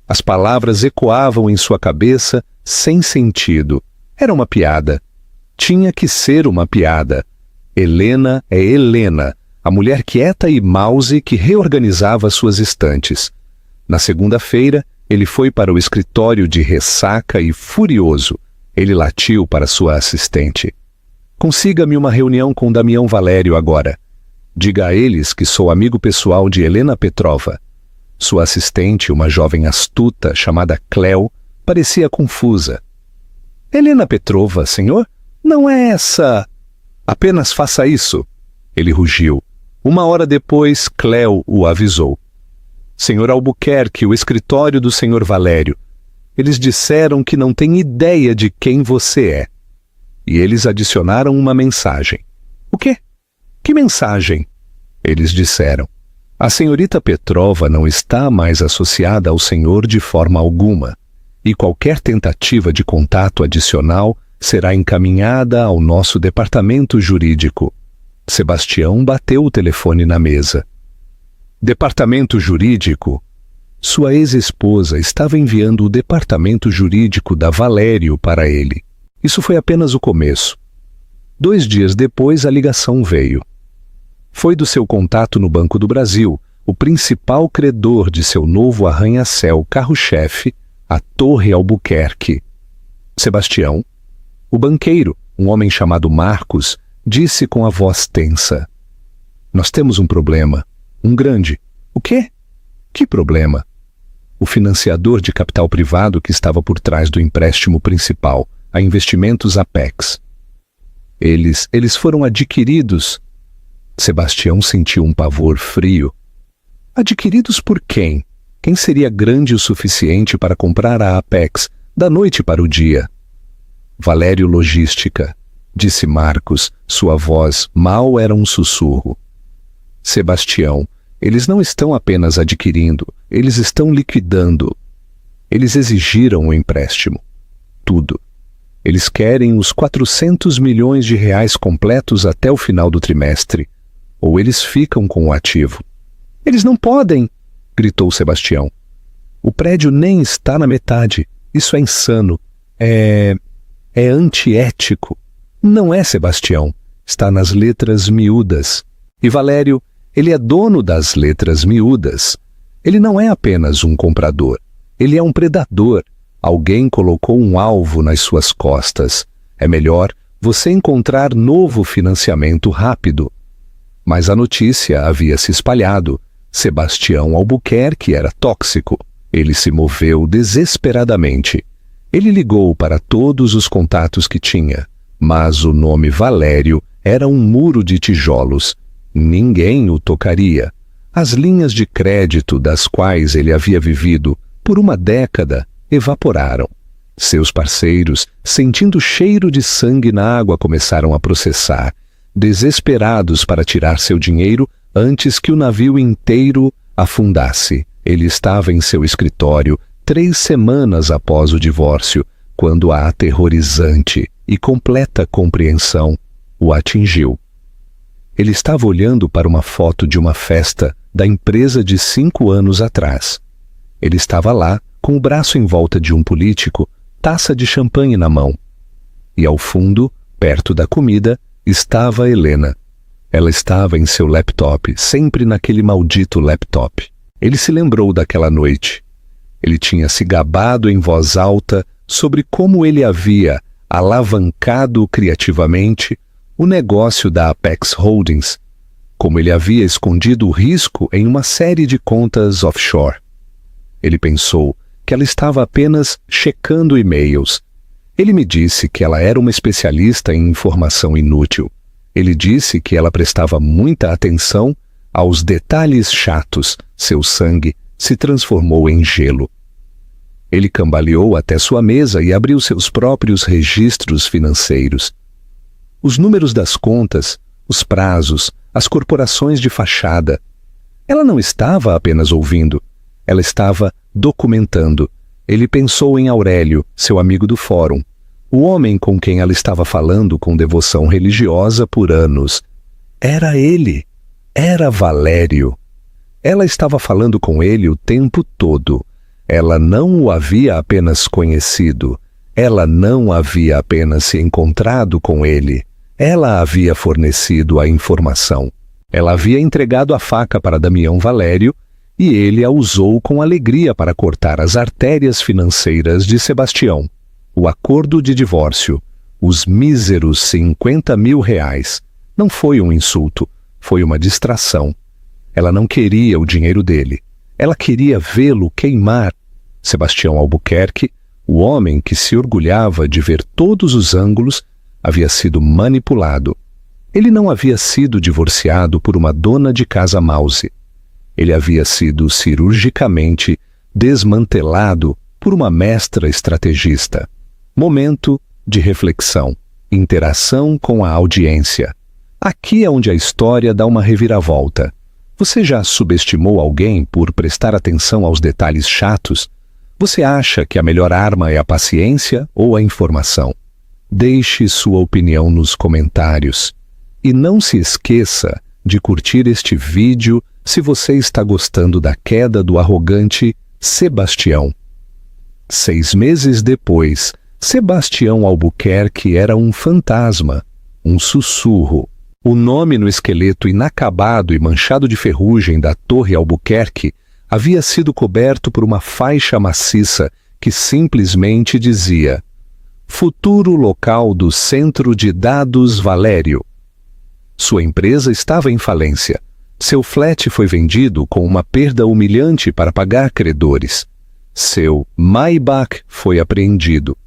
As palavras ecoavam em sua cabeça sem sentido. Era uma piada. Tinha que ser uma piada. Helena é Helena, a mulher quieta e mouse que reorganizava suas estantes. Na segunda-feira, ele foi para o escritório de ressaca e furioso. Ele latiu para sua assistente. Consiga-me uma reunião com Damião Valério agora. Diga a eles que sou amigo pessoal de Helena Petrova. Sua assistente, uma jovem astuta chamada Cleo, parecia confusa. Helena Petrova, senhor? Não é essa... Apenas faça isso. Ele rugiu. 1 hora depois, Cleo o avisou. Senhor Albuquerque, o escritório do senhor Valério. Eles disseram que não têm ideia de quem você é. E eles adicionaram uma mensagem. O quê? Que mensagem? Eles disseram. A senhorita Petrova não está mais associada ao senhor de forma alguma, e qualquer tentativa de contato adicional será encaminhada ao nosso departamento jurídico. Sebastião bateu o telefone na mesa. Departamento jurídico? Sua ex-esposa estava enviando o departamento jurídico da Valério para ele. Isso foi apenas o começo. 2 dias depois, a ligação veio. Foi do seu contato no Banco do Brasil, o principal credor de seu novo arranha-céu carro-chefe, a Torre Albuquerque. Sebastião, o banqueiro, um homem chamado Marcos, disse com a voz tensa. Nós temos um problema. Um grande. O quê? Que problema? O financiador de capital privado que estava por trás do empréstimo principal, a Investimentos Apex. Eles foram adquiridos. Sebastião sentiu um pavor frio. Adquiridos por quem? Quem seria grande o suficiente para comprar a Apex da noite para o dia? Valério Logística, disse Marcos, sua voz mal era um sussurro. Sebastião, eles não estão apenas adquirindo, eles estão liquidando. Eles exigiram o empréstimo. Tudo. Eles querem os 400 milhões de reais completos até o final do trimestre, ou eles ficam com o ativo. Eles não podem, gritou Sebastião. O prédio nem está na metade. Isso é insano. É antiético. Não é, Sebastião. Está nas letras miúdas. E Valério, ele é dono das letras miúdas. Ele não é apenas um comprador. Ele é um predador. Alguém colocou um alvo nas suas costas. É melhor você encontrar novo financiamento rápido. Mas a notícia havia se espalhado. Sebastião Albuquerque era tóxico. Ele se moveu desesperadamente. Ele ligou para todos os contatos que tinha, mas o nome Valério era um muro de tijolos. Ninguém o tocaria. As linhas de crédito das quais ele havia vivido por uma década evaporaram. Seus parceiros, sentindo o cheiro de sangue na água, começaram a processar, desesperados para tirar seu dinheiro antes que o navio inteiro afundasse. Ele estava em seu escritório 3 semanas após o divórcio, quando a aterrorizante e completa compreensão o atingiu. Ele estava olhando para uma foto de uma festa da empresa de 5 anos atrás. Ele estava lá, com o braço em volta de um político, taça de champanhe na mão. E ao fundo, perto da comida, estava Helena. Ela estava em seu laptop, sempre naquele maldito laptop. Ele se lembrou daquela noite. Ele tinha se gabado em voz alta sobre como ele havia alavancado criativamente o negócio da Apex Holdings, como ele havia escondido o risco em uma série de contas offshore. Ele pensou que ela estava apenas checando e-mails. Ele me disse que ela era uma especialista em informação inútil. Ele disse que ela prestava muita atenção aos detalhes chatos. Seu sangue se transformou em gelo. Ele cambaleou até sua mesa e abriu seus próprios registros financeiros. Os números das contas, os prazos, as corporações de fachada. Ela não estava apenas ouvindo, ela estava documentando. Ele pensou em Aurélio, seu amigo do fórum, o homem com quem ela estava falando com devoção religiosa por anos. Era ele, era Valério. Ela estava falando com ele o tempo todo. Ela não o havia apenas conhecido, ela não havia apenas se encontrado com ele, ela havia fornecido a informação. Ela havia entregado a faca para Damião Valério e ele a usou com alegria para cortar as artérias financeiras de Sebastião. O acordo de divórcio, os míseros 50 mil reais, não foi um insulto, foi uma distração. Ela não queria o dinheiro dele. Ela queria vê-lo queimar. Sebastião Albuquerque, o homem que se orgulhava de ver todos os ângulos, havia sido manipulado. Ele não havia sido divorciado por uma dona de casa mouse. Ele havia sido cirurgicamente desmantelado por uma mestra estrategista. Momento de reflexão, interação com a audiência. Aqui é onde a história dá uma reviravolta. Você já subestimou alguém por prestar atenção aos detalhes chatos? Você acha que a melhor arma é a paciência ou a informação? Deixe sua opinião nos comentários. E não se esqueça de curtir este vídeo se você está gostando da queda do arrogante Sebastião. 6 meses depois, Sebastião Albuquerque era um fantasma, um sussurro. O nome no esqueleto inacabado e manchado de ferrugem da Torre Albuquerque havia sido coberto por uma faixa maciça que simplesmente dizia: Futuro local do Centro de Dados Valério. Sua empresa estava em falência. Seu flat foi vendido com uma perda humilhante para pagar credores. Seu Maybach foi apreendido.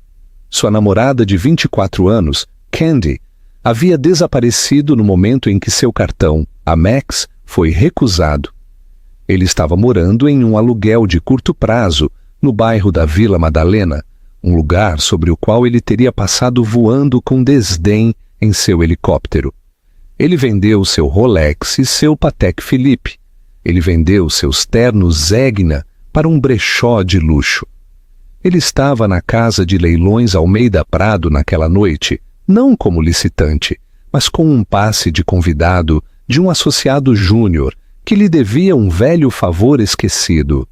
Sua namorada de 24 anos, Candy, havia desaparecido no momento em que seu cartão, Amex, foi recusado. Ele estava morando em um aluguel de curto prazo no bairro da Vila Madalena, um lugar sobre o qual ele teria passado voando com desdém em seu helicóptero. Ele vendeu seu Rolex e seu Patek Philippe. Ele vendeu seus ternos Zegna para um brechó de luxo. Ele estava na casa de leilões Almeida Prado naquela noite, não como licitante, mas com um passe de convidado de um associado júnior que lhe devia um velho favor esquecido.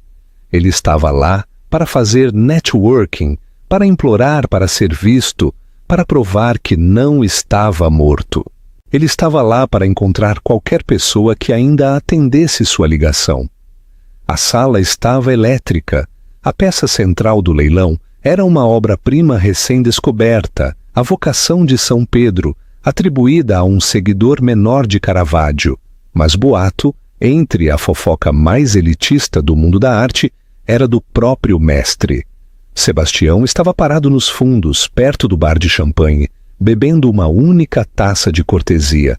Ele estava lá para fazer networking, para implorar para ser visto, para provar que não estava morto. Ele estava lá para encontrar qualquer pessoa que ainda atendesse sua ligação. A sala estava elétrica. A peça central do leilão era uma obra-prima recém-descoberta, a Vocação de São Pedro, atribuída a um seguidor menor de Caravaggio. Mas boato, entre a fofoca mais elitista do mundo da arte, era do próprio mestre. Sebastião estava parado nos fundos, perto do bar de champanhe, bebendo uma única taça de cortesia.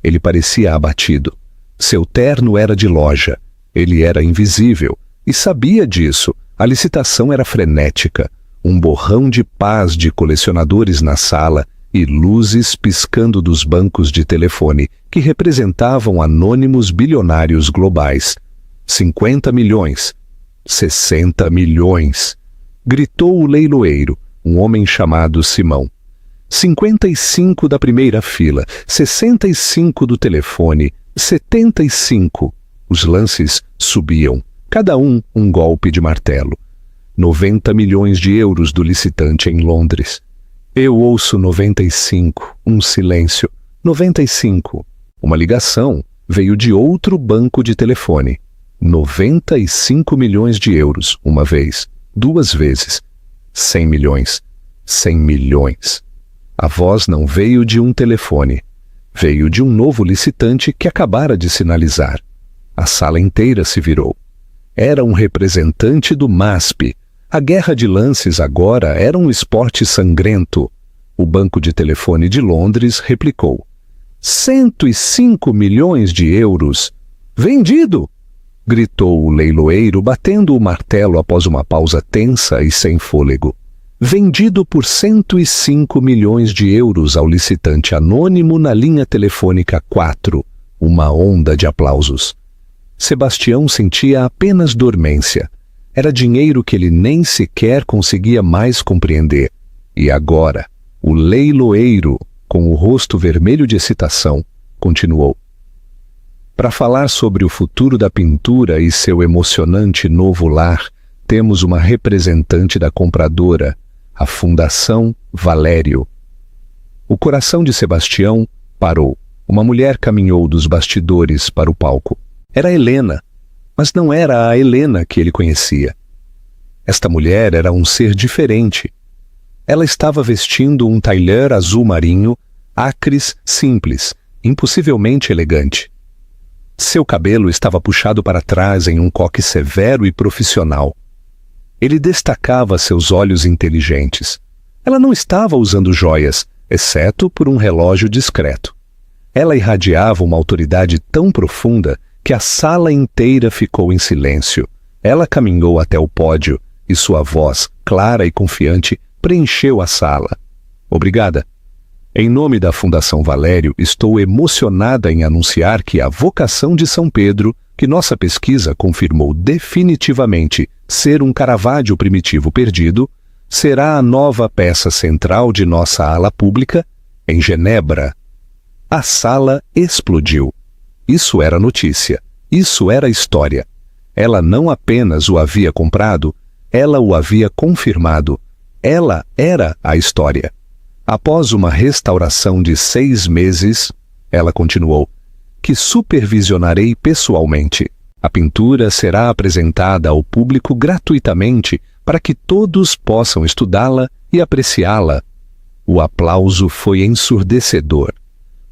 Ele parecia abatido. Seu terno era de loja. Ele era invisível e sabia disso. A licitação era frenética. Um borrão de paz de colecionadores na sala e luzes piscando dos bancos de telefone que representavam anônimos bilionários globais. 50 milhões. 60 milhões. Gritou o leiloeiro, um homem chamado Simão. 55 da primeira fila, 65 do telefone, 75. Os lances subiam, cada um golpe de martelo. 90 milhões de euros do licitante em Londres. Eu ouço 95, um silêncio. 95. Uma ligação veio de outro banco de telefone. 95 milhões de euros, uma vez, duas vezes. 100 milhões. 100 milhões. A voz não veio de um telefone. Veio de um novo licitante que acabara de sinalizar. A sala inteira se virou. Era um representante do MASP. A guerra de lances agora era um esporte sangrento. O banco de telefone de Londres replicou. 105 milhões de euros. Vendido! Gritou o leiloeiro, batendo o martelo após uma pausa tensa e sem fôlego. Vendido por 105 milhões de euros ao licitante anônimo na linha telefônica 4. Uma onda de aplausos. Sebastião sentia apenas dormência. Era dinheiro que ele nem sequer conseguia mais compreender. E agora, o leiloeiro, com o rosto vermelho de excitação, continuou. Para falar sobre o futuro da pintura e seu emocionante novo lar, temos uma representante da compradora, a Fundação Valério. O coração de Sebastião parou. Uma mulher caminhou dos bastidores para o palco. Era Helena, mas não era a Helena que ele conhecia. Esta mulher era um ser diferente. Ela estava vestindo um tailleur azul marinho, acres, simples, impossivelmente elegante. Seu cabelo estava puxado para trás em um coque severo e profissional. Ele destacava seus olhos inteligentes. Ela não estava usando joias, exceto por um relógio discreto. Ela irradiava uma autoridade tão profunda que a sala inteira ficou em silêncio. Ela caminhou até o pódio e sua voz, clara e confiante, preencheu a sala. Obrigada. Em nome da Fundação Valério, estou emocionada em anunciar que a Vocação de São Pedro, que nossa pesquisa confirmou definitivamente ser um Caravaggio primitivo perdido, será a nova peça central de nossa ala pública em Genebra. A sala explodiu. Isso era notícia. Isso era história. Ela não apenas o havia comprado, ela o havia confirmado. Ela era a história. Após uma restauração de 6 meses, ela continuou, que supervisionarei pessoalmente. A pintura será apresentada ao público gratuitamente para que todos possam estudá-la e apreciá-la. O aplauso foi ensurdecedor.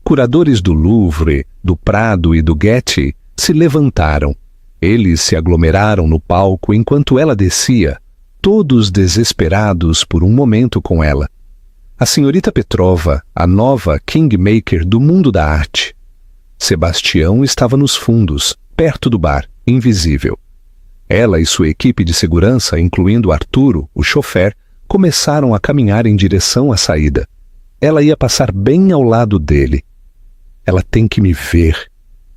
Curadores do Louvre, do Prado e do Getty se levantaram. Eles se aglomeraram no palco enquanto ela descia, todos desesperados por um momento com ela. A senhorita Petrova, a nova kingmaker do mundo da arte. Sebastião estava nos fundos, perto do bar, invisível. Ela e sua equipe de segurança, incluindo Arturo, o chofer, começaram a caminhar em direção à saída. Ela ia passar bem ao lado dele. Ela tem que me ver,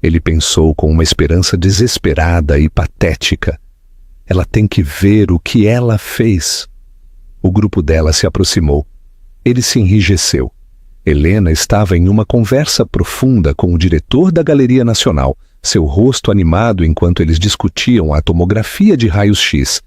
ele pensou com uma esperança desesperada e patética. Ela tem que ver o que ela fez. O grupo dela se aproximou. Ele se enrijeceu. Helena estava em uma conversa profunda com o diretor da Galeria Nacional, seu rosto animado enquanto eles discutiam a tomografia de raios-x.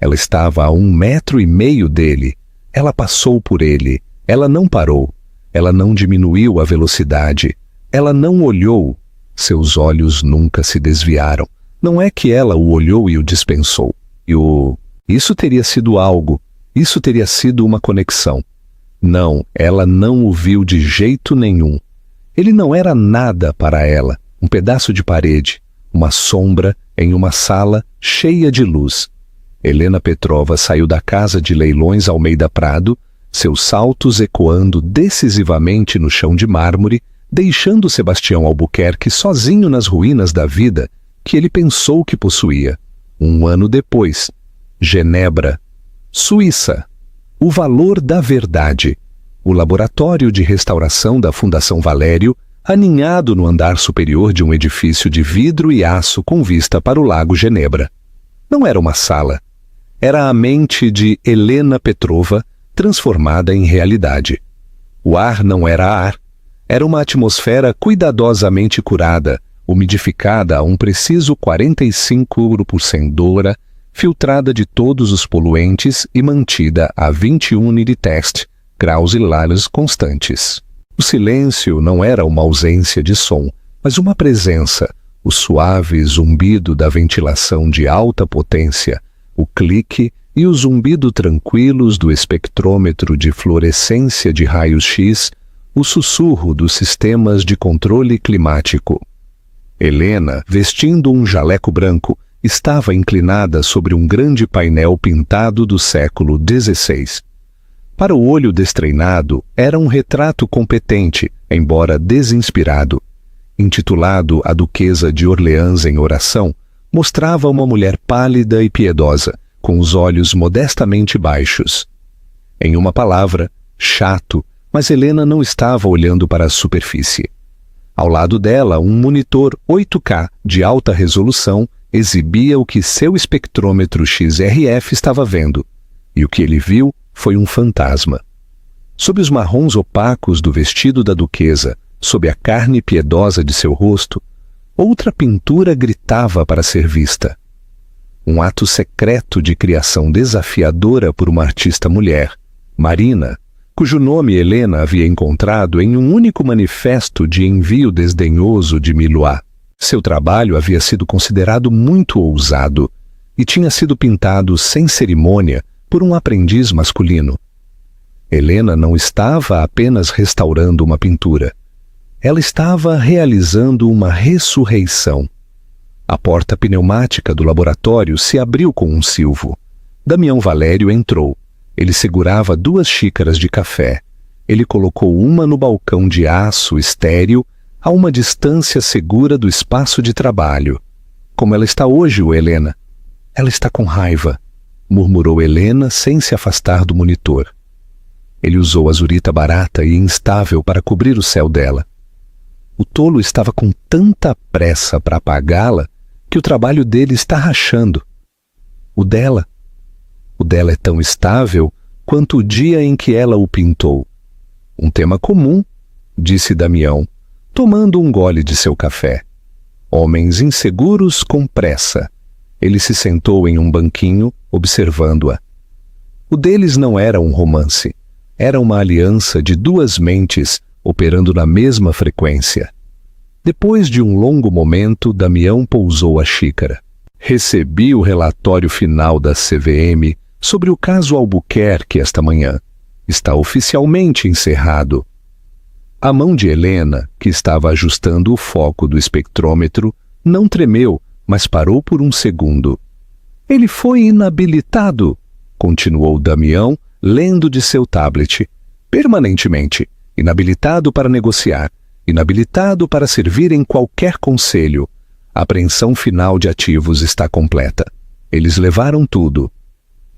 Ela estava a 1,5 metro dele. Ela passou por ele. Ela não parou. Ela não diminuiu a velocidade. Ela não olhou. Seus olhos nunca se desviaram. Não é que ela o olhou e o dispensou. Isso teria sido algo. Isso teria sido uma conexão. Não, ela não o viu de jeito nenhum. Ele não era nada para ela, um pedaço de parede, uma sombra em uma sala cheia de luz. Helena Petrova saiu da casa de leilões Almeida Prado, seus saltos ecoando decisivamente no chão de mármore, deixando Sebastião Albuquerque sozinho nas ruínas da vida que ele pensou que possuía. 1 ano depois, Genebra, Suíça. O valor da verdade. O laboratório de restauração da Fundação Valério, aninhado no andar superior de um edifício de vidro e aço com vista para o Lago Genebra. Não era uma sala. Era a mente de Helena Petrova transformada em realidade. O ar não era ar. Era uma atmosfera cuidadosamente curada, umidificada a um preciso 45% Dora, filtrada de todos os poluentes e mantida a 21 test graus hilários constantes. O silêncio não era uma ausência de som, mas uma presença, o suave zumbido da ventilação de alta potência, o clique e o zumbido tranquilos do espectrômetro de fluorescência de raios-x, o sussurro dos sistemas de controle climático. Helena, vestindo um jaleco branco, estava inclinada sobre um grande painel pintado do século XVI. Para o olho destreinado, era um retrato competente, embora desinspirado. Intitulado A Duquesa de Orleans em Oração, mostrava uma mulher pálida e piedosa, com os olhos modestamente baixos. Em uma palavra, chato, mas Helena não estava olhando para a superfície. Ao lado dela, um monitor 8K de alta resolução exibia o que seu espectrômetro XRF estava vendo, e o que ele viu foi um fantasma. Sob os marrons opacos do vestido da duquesa, sob a carne piedosa de seu rosto, outra pintura gritava para ser vista. Um ato secreto de criação desafiadora por uma artista mulher, Marina, cujo nome Helena havia encontrado em um único manifesto de envio desdenhoso de Milois. Seu trabalho havia sido considerado muito ousado e tinha sido pintado sem cerimônia por um aprendiz masculino. Helena não estava apenas restaurando uma pintura. Ela estava realizando uma ressurreição. A porta pneumática do laboratório se abriu com um silvo. Damião Valério entrou. Ele segurava 2 xícaras de café. Ele colocou uma no balcão de aço estéril a uma distância segura do espaço de trabalho. Como ela está hoje, Helena? Ela está com raiva, murmurou Helena sem se afastar do monitor. Ele usou azurita barata e instável para cobrir o céu dela. O tolo estava com tanta pressa para apagá-la que o trabalho dele está rachando. O dela é tão estável quanto o dia em que ela o pintou. Um tema comum, disse Damião, tomando um gole de seu café. Homens inseguros com pressa. Ele se sentou em um banquinho, observando-a. O deles não era um romance. Era uma aliança de 2 mentes operando na mesma frequência. Depois de um longo momento, Damião pousou a xícara. Recebi o relatório final da CVM sobre o caso Albuquerque esta manhã. Está oficialmente encerrado. A mão de Helena, que estava ajustando o foco do espectrômetro, não tremeu, mas parou por um segundo. Ele foi inabilitado, continuou Damião, lendo de seu tablet. Permanentemente. Inabilitado para negociar. Inabilitado para servir em qualquer conselho. A apreensão final de ativos está completa. Eles levaram tudo.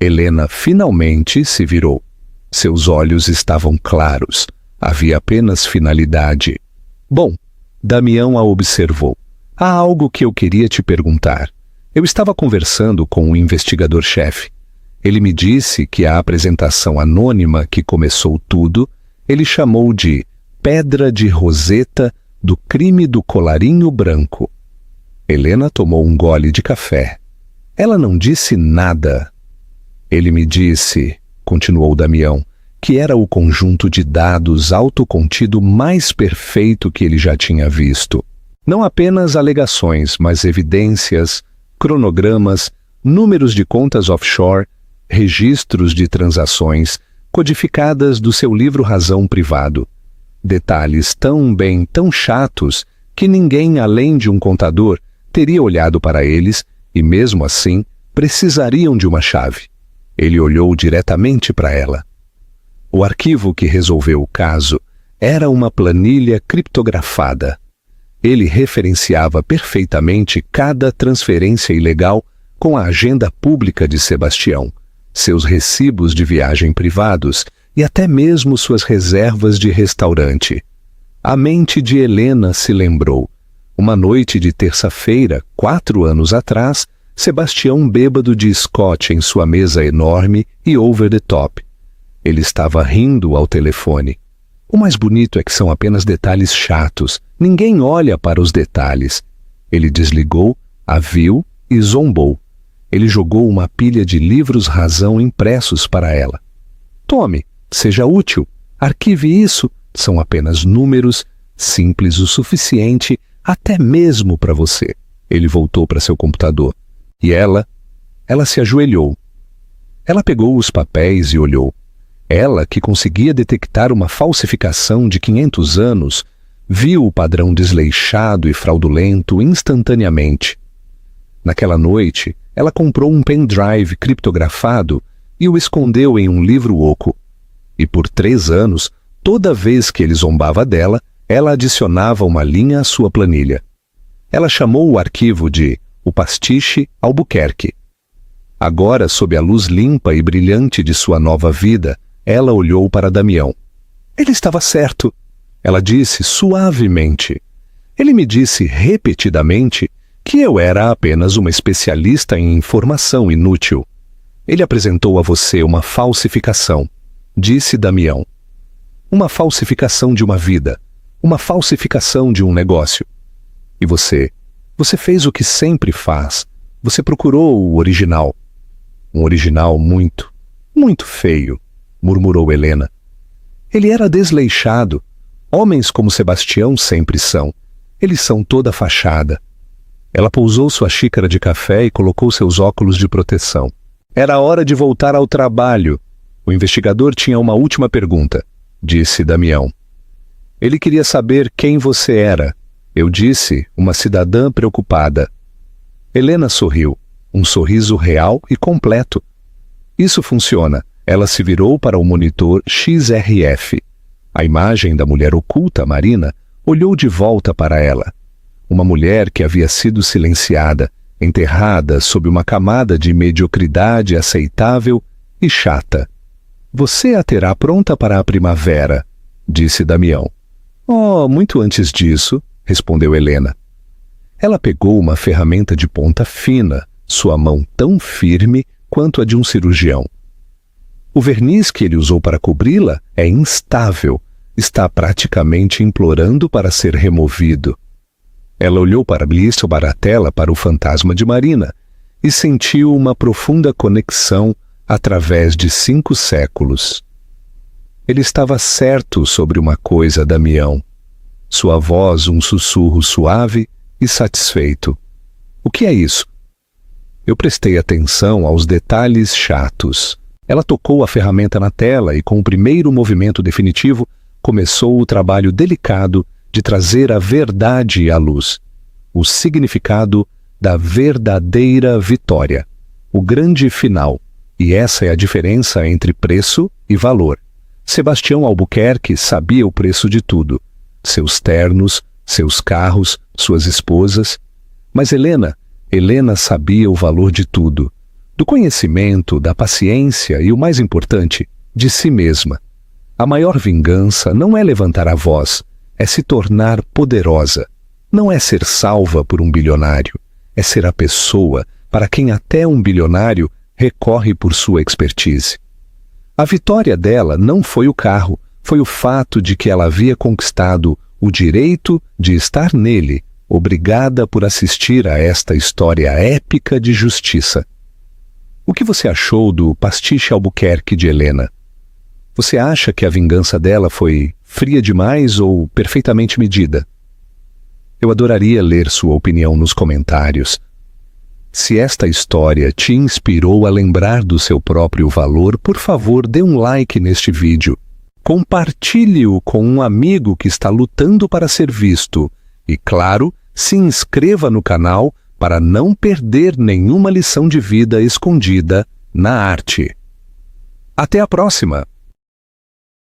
Helena finalmente se virou. Seus olhos estavam claros. Havia apenas finalidade. Bom, Damião a observou. Há algo que eu queria te perguntar. Eu estava conversando com o investigador-chefe. Ele me disse que a apresentação anônima que começou tudo, ele chamou de Pedra de Roseta do crime do colarinho branco. Helena tomou um gole de café. Ela não disse nada. Ele me disse, continuou Damião, que era o conjunto de dados autocontido mais perfeito que ele já tinha visto. Não apenas alegações, mas evidências, cronogramas, números de contas offshore, registros de transações, codificadas do seu livro Razão Privado. Detalhes tão chatos, que ninguém além de um contador teria olhado para eles e, mesmo assim, precisariam de uma chave. Ele olhou diretamente para ela. O arquivo que resolveu o caso era uma planilha criptografada. Ele referenciava perfeitamente cada transferência ilegal com a agenda pública de Sebastião, seus recibos de viagem privados e até mesmo suas reservas de restaurante. A mente de Helena se lembrou. Uma noite de terça-feira, 4 anos atrás, Sebastião bêbado de Scotch em sua mesa enorme e over the top. Ele estava rindo ao telefone. O mais bonito é que são apenas detalhes chatos. Ninguém olha para os detalhes. Ele desligou, a viu e zombou. Ele jogou uma pilha de livros Razão impressos para ela. Tome, seja útil, arquive isso. São apenas números, simples o suficiente até mesmo para você. Ele voltou para seu computador. E ela se ajoelhou. Ela pegou os papéis e olhou. Ela, que conseguia detectar uma falsificação de 500 anos, viu o padrão desleixado e fraudulento instantaneamente. Naquela noite, ela comprou um pendrive criptografado e o escondeu em um livro oco. E por 3 anos, toda vez que ele zombava dela, ela adicionava uma linha à sua planilha. Ela chamou o arquivo de O Pastiche Albuquerque. Agora, sob a luz limpa e brilhante de sua nova vida, ela olhou para Damião. Ele estava certo. Ela disse suavemente. Ele me disse repetidamente que eu era apenas uma especialista em informação inútil. Ele apresentou a você uma falsificação, disse Damião. Uma falsificação de uma vida, uma falsificação de um negócio. E você fez o que sempre faz. Você procurou o original. Um original muito feio, murmurou Helena. Ele era desleixado. Homens como Sebastião sempre são. Eles são toda fachada. Ela pousou sua xícara de café e colocou seus óculos de proteção. Era hora de voltar ao trabalho. O investigador tinha uma última pergunta, disse Damião. Ele queria saber quem você era. Eu disse, uma cidadã preocupada. Helena sorriu, um sorriso real e completo. Isso funciona. Ela se virou para o monitor XRF. A imagem da mulher oculta, Marina, olhou de volta para ela. Uma mulher que havia sido silenciada, enterrada sob uma camada de mediocridade aceitável e chata. Você a terá pronta para a primavera, disse Damião. Oh, muito antes disso, respondeu Helena. Ela pegou uma ferramenta de ponta fina, sua mão tão firme quanto a de um cirurgião. O verniz que ele usou para cobri-la é instável, está praticamente implorando para ser removido. Ela olhou para Blício Baratella, para o fantasma de Marina, e sentiu uma profunda conexão através de 5 séculos. Ele estava certo sobre uma coisa, Damião. Sua voz um sussurro suave e satisfeito. O que é isso? Eu prestei atenção aos detalhes chatos. Ela tocou a ferramenta na tela e, com o primeiro movimento definitivo, começou o trabalho delicado de trazer a verdade à luz. O significado da verdadeira vitória. O grande final. E essa é a diferença entre preço e valor. Sebastião Albuquerque sabia o preço de tudo. Seus ternos, seus carros, suas esposas. Mas Helena sabia o valor de tudo. Do conhecimento, da paciência e, o mais importante, de si mesma. A maior vingança não é levantar a voz, é se tornar poderosa. Não é ser salva por um bilionário, é ser a pessoa para quem até um bilionário recorre por sua expertise. A vitória dela não foi o carro, foi o fato de que ela havia conquistado o direito de estar nele, obrigada por assistir a esta história épica de justiça. O que você achou do Pastiche Albuquerque de Helena? Você acha que a vingança dela foi fria demais ou perfeitamente medida? Eu adoraria ler sua opinião nos comentários. Se esta história te inspirou a lembrar do seu próprio valor, por favor, dê um like neste vídeo. Compartilhe-o com um amigo que está lutando para ser visto. E, claro, se inscreva no canal para não perder nenhuma lição de vida escondida na arte. Até a próxima!